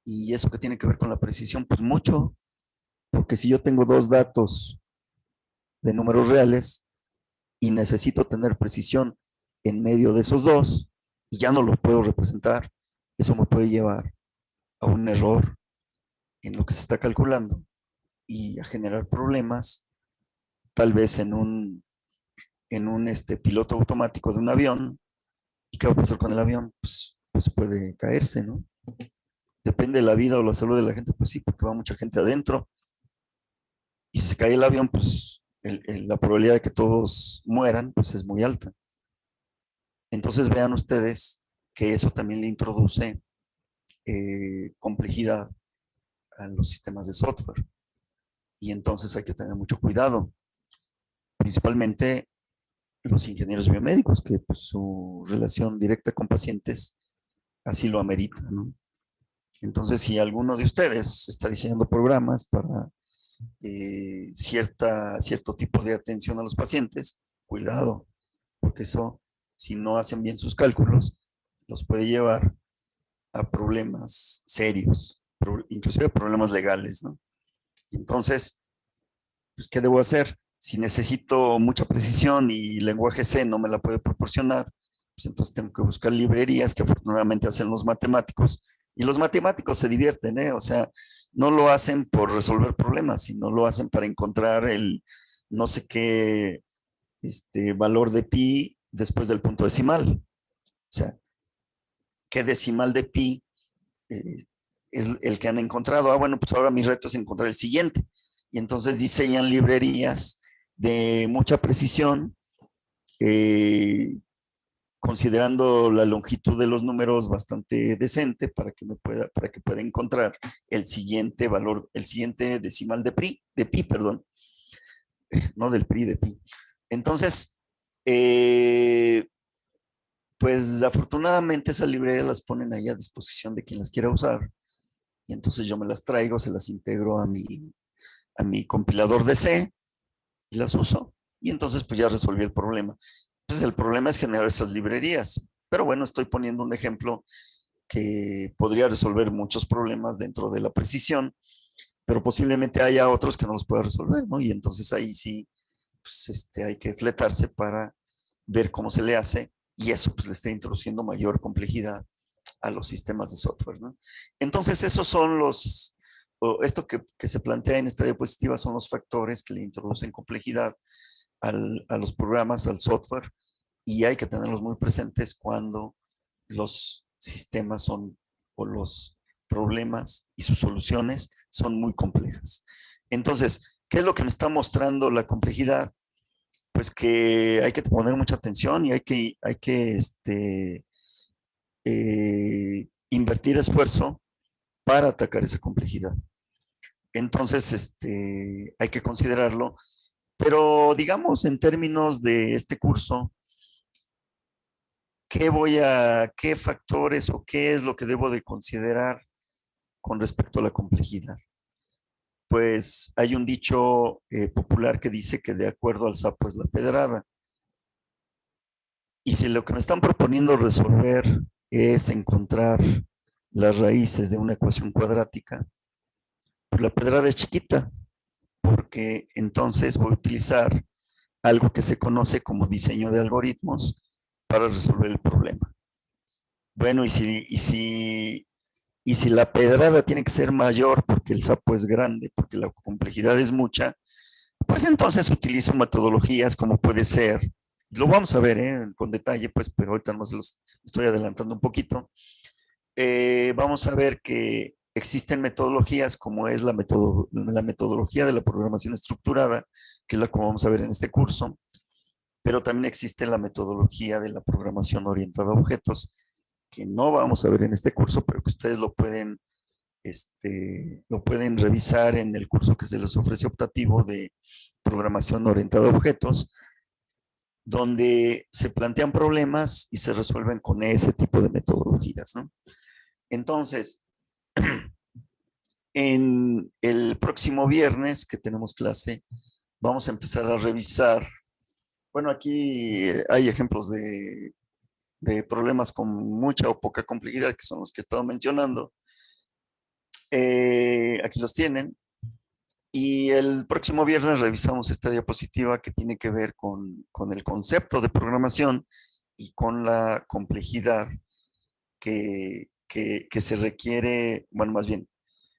¿Y eso qué tiene que ver con la precisión? Pues mucho, porque si yo tengo dos datos de números reales y necesito tener precisión en medio de esos dos, y ya no los puedo representar, eso me puede llevar a un error en lo que se está calculando y a generar problemas, tal vez en un piloto automático de un avión. ¿Y qué va a pasar con el avión? Pues puede caerse, ¿no? Depende de la vida o la salud de la gente, pues sí, porque va mucha gente adentro. Y si se cae el avión, pues la probabilidad de que todos mueran, pues es muy alta. Entonces vean ustedes que eso también le introduce complejidad a los sistemas de software. Y entonces hay que tener mucho cuidado, principalmente los ingenieros biomédicos, que pues, su relación directa con pacientes así lo amerita, ¿no? Entonces, si alguno de ustedes está diseñando programas para cierto tipo de atención a los pacientes, cuidado, porque eso, si no hacen bien sus cálculos, los puede llevar a problemas serios, inclusive problemas legales, ¿no? Entonces, pues, ¿qué debo hacer? Si necesito mucha precisión y lenguaje C no me la puede proporcionar, pues entonces tengo que buscar librerías que afortunadamente hacen los matemáticos. Y los matemáticos se divierten, ¿eh? O sea, no lo hacen por resolver problemas, sino lo hacen para encontrar el no sé qué valor de pi después del punto decimal. O sea, ¿qué decimal de pi es el que han encontrado? Ah, bueno, pues ahora mi reto es encontrar el siguiente. Y entonces diseñan librerías de mucha precisión considerando la longitud de los números bastante decente para que pueda encontrar el siguiente valor, el siguiente decimal de pi, perdón, no del PRI, de pi. Entonces, pues afortunadamente esas librerías las ponen ahí a disposición de quien las quiera usar. Y entonces yo me las traigo, se las integro a mi compilador de C y las uso. Y entonces pues ya resolví el problema. Pues el problema es generar esas librerías. Pero bueno, estoy poniendo un ejemplo que podría resolver muchos problemas dentro de la precisión, pero posiblemente haya otros que no los pueda resolver, ¿no? Y entonces ahí sí, pues hay que fletarse para ver cómo se le hace, y eso pues le está introduciendo mayor complejidad a los sistemas de software, ¿no? Entonces esos son esto que se plantea en esta diapositiva son los factores que le introducen complejidad a los programas, al software, y hay que tenerlos muy presentes cuando los sistemas son, o los problemas y sus soluciones son muy complejas. Entonces, ¿qué es lo que me está mostrando la complejidad? Pues que hay que poner mucha atención y hay que invertir esfuerzo para atacar esa complejidad. Entonces, hay que considerarlo, pero digamos en términos de este curso, ¿qué factores o qué es lo que debo de considerar con respecto a la complejidad? Pues hay un dicho popular que dice que de acuerdo al sapo es la pedrada. Y si lo que me están proponiendo resolver es encontrar las raíces de una ecuación cuadrática, pues la pedrada es chiquita, porque entonces voy a utilizar algo que se conoce como diseño de algoritmos para resolver el problema. Bueno, y si la pedrada tiene que ser mayor porque el sapo es grande, porque la complejidad es mucha, pues entonces utilizo metodologías como puede ser, lo vamos a ver con detalle, pues, pero ahorita más los estoy adelantando un poquito. Vamos a ver que existen metodologías como es la metodología de la programación estructurada, que es la que vamos a ver en este curso, pero también existe la metodología de la programación orientada a objetos, que no vamos a ver en este curso, pero que ustedes lo pueden revisar en el curso que se les ofrece optativo de programación orientada a objetos, donde se plantean problemas y se resuelven con ese tipo de metodologías, ¿no? Entonces, en el próximo viernes que tenemos clase, vamos a empezar a revisar, bueno, aquí hay ejemplos de problemas con mucha o poca complejidad, que son los que he estado mencionando. Aquí los tienen. Y el próximo viernes revisamos esta diapositiva que tiene que ver con el concepto de programación y con la complejidad que se requiere, bueno, más bien,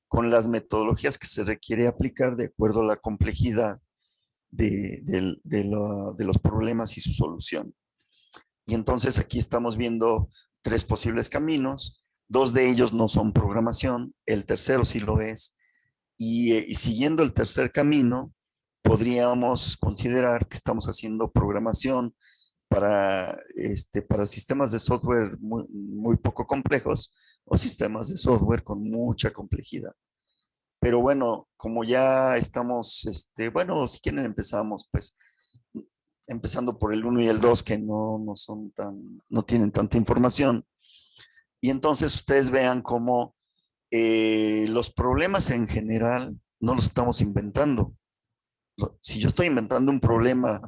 con las metodologías que se requiere aplicar de acuerdo a la complejidad de los problemas y su solución. Y entonces aquí estamos viendo 3 posibles caminos. 2 de ellos no son programación, el tercero sí lo es. Y siguiendo el tercer camino, podríamos considerar que estamos haciendo programación para sistemas de software muy poco complejos o sistemas de software con mucha complejidad. Pero bueno, como ya estamos, bueno, si quieren empezamos, pues, empezando por el 1 y el 2, que no tienen tanta información. Y entonces ustedes vean cómo los problemas en general no los estamos inventando. Si yo estoy inventando un problema,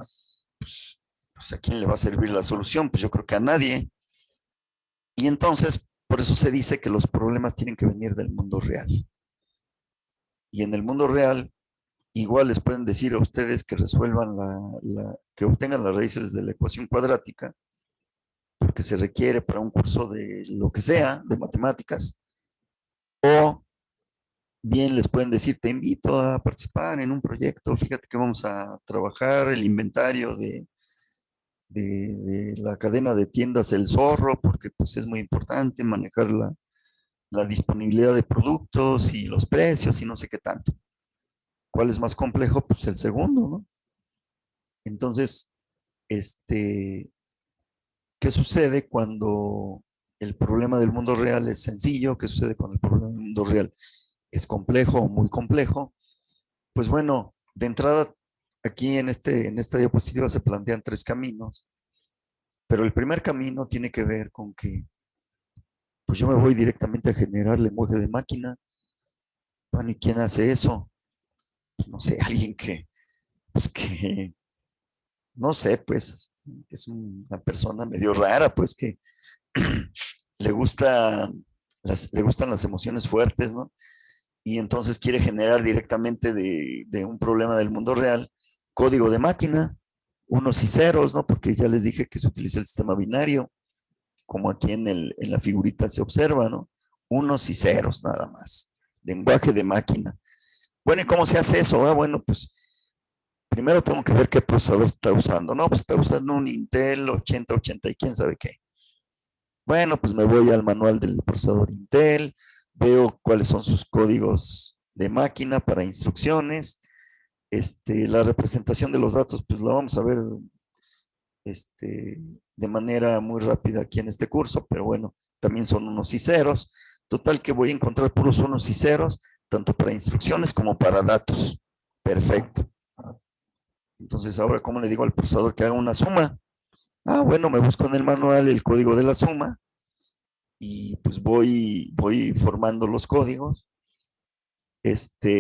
pues ¿a quién le va a servir la solución? Pues yo creo que a nadie. Y entonces, por eso se dice que los problemas tienen que venir del mundo real. Y en el mundo real, igual les pueden decir a ustedes que resuelvan que obtengan las raíces de la ecuación cuadrática, porque se requiere para un curso de lo que sea, de matemáticas, o bien les pueden decir, te invito a participar en un proyecto, fíjate que vamos a trabajar el inventario de la cadena de tiendas El Zorro, porque pues es muy importante manejar la disponibilidad de productos y los precios y no sé qué tanto. ¿Cuál es más complejo? Pues el segundo, ¿no? Entonces, ¿Qué sucede cuando el problema del mundo real es sencillo? ¿Qué sucede cuando el problema del mundo real es complejo o muy complejo? Pues bueno, de entrada, aquí en esta diapositiva se plantean 3 caminos, pero el primer camino tiene que ver con que pues yo me voy directamente a generar lenguaje de máquina. Bueno, ¿y quién hace eso? Pues no sé, alguien que, no sé, pues, es una persona medio rara, pues, que le gusta le gustan las emociones fuertes, ¿no? Y entonces quiere generar directamente de un problema del mundo real código de máquina, unos y ceros, ¿no? Porque ya les dije que se utiliza el sistema binario, como aquí en la figurita se observa, ¿no? Unos y ceros nada más. Lenguaje de máquina. Bueno, ¿y cómo se hace eso? Ah, bueno, pues primero tengo que ver qué procesador está usando. No, pues está usando un Intel 8080 y quién sabe qué. Bueno, pues me voy al manual del procesador Intel, veo cuáles son sus códigos de máquina para instrucciones. La representación de los datos, pues la vamos a ver de manera muy rápida aquí en este curso, pero bueno, también son unos y ceros. Total que voy a encontrar puros unos y ceros, tanto para instrucciones como para datos. Perfecto. Entonces, ahora, ¿cómo le digo al procesador que haga una suma? Ah, bueno, me busco en el manual el código de la suma y pues voy formando los códigos.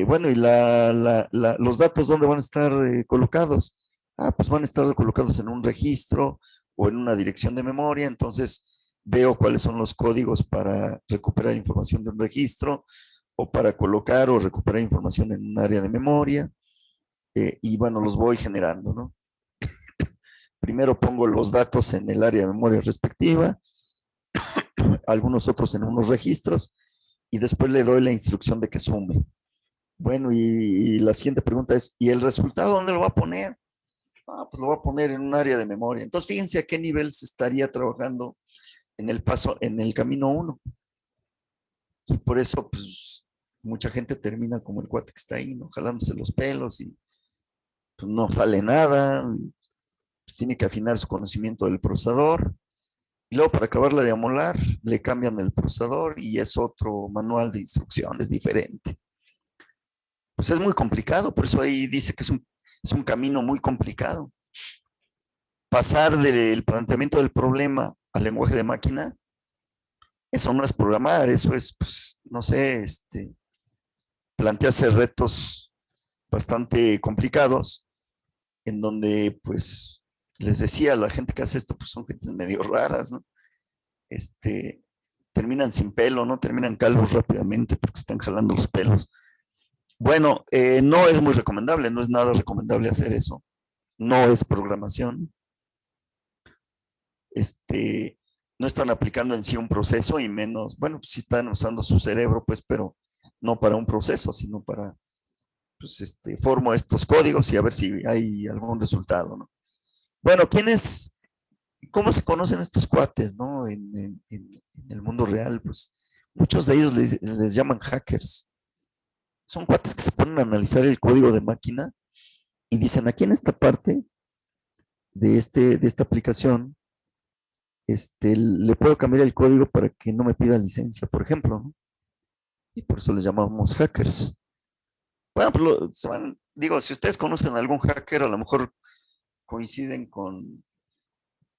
Bueno, y los datos, ¿dónde van a estar colocados? Ah, pues van a estar colocados en un registro o en una dirección de memoria. Entonces, veo cuáles son los códigos para recuperar información de un registro o para colocar o recuperar información en un área de memoria. Y bueno, los voy generando, ¿no? Primero pongo los datos en el área de memoria respectiva, algunos otros en unos registros, y después le doy la instrucción de que sume. Bueno, y la siguiente pregunta es, ¿y el resultado dónde lo va a poner? Ah, pues lo va a poner en un área de memoria. Entonces, fíjense a qué nivel se estaría trabajando en el camino 1. Y por eso, pues, mucha gente termina como el cuate que está ahí, ¿no? Jalándose los pelos y pues, no sale nada. Pues, tiene que afinar su conocimiento del procesador. Y luego, para acabarla de amolar, le cambian el procesador y es otro manual de instrucciones diferente. Pues es muy complicado, por eso ahí dice que es un camino muy complicado. Pasar del planteamiento del problema al lenguaje de máquina, eso no es programar, eso es, pues, no sé, plantearse retos bastante complicados, en donde, pues, les decía, la gente que hace esto, pues son gentes medio raras, ¿no? Terminan sin pelo, ¿no? Terminan calvos rápidamente porque están jalando los pelos. Bueno, no es muy recomendable, no es nada recomendable hacer eso. No es programación. No están aplicando en sí un proceso y menos, bueno, pues sí están usando su cerebro, pues, pero no para un proceso, sino para, pues, formo estos códigos y a ver si hay algún resultado, ¿no? Bueno, cómo se conocen estos cuates, ¿no? En el mundo real, pues, muchos de ellos les llaman hackers. Son cuates que se ponen a analizar el código de máquina y dicen, aquí en esta parte de esta aplicación, le puedo cambiar el código para que no me pida licencia, por ejemplo, ¿no? Y por eso les llamamos hackers. Bueno, pues digo, si ustedes conocen a algún hacker, a lo mejor coinciden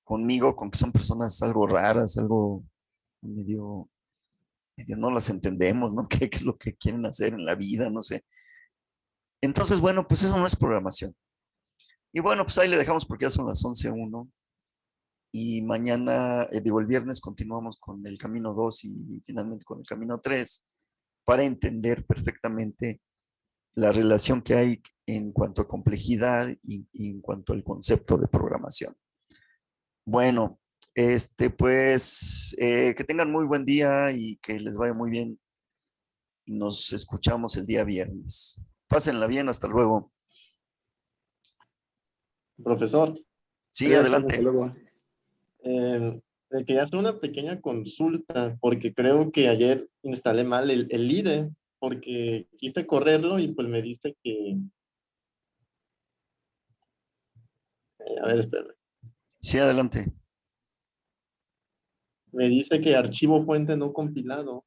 conmigo, con que son personas algo raras, algo medio no las entendemos, ¿no? ¿Qué es lo que quieren hacer en la vida? No sé. Entonces, bueno, pues eso no es programación. Y bueno, pues ahí le dejamos porque ya son las 11:01. Y mañana, el viernes continuamos con el camino 2 y finalmente con el camino 3 para entender perfectamente la relación que hay en cuanto a complejidad y en cuanto al concepto de programación. Bueno, pues que tengan muy buen día y que les vaya muy bien. Y nos escuchamos el día viernes. Pásenla bien, hasta luego. Profesor, Sí, adelante. Hasta luego. Le quería hacer una pequeña consulta porque creo que ayer instalé mal el IDE porque quise correrlo y pues me dice que... a ver, espera. Sí, adelante. Me dice que archivo fuente no compilado.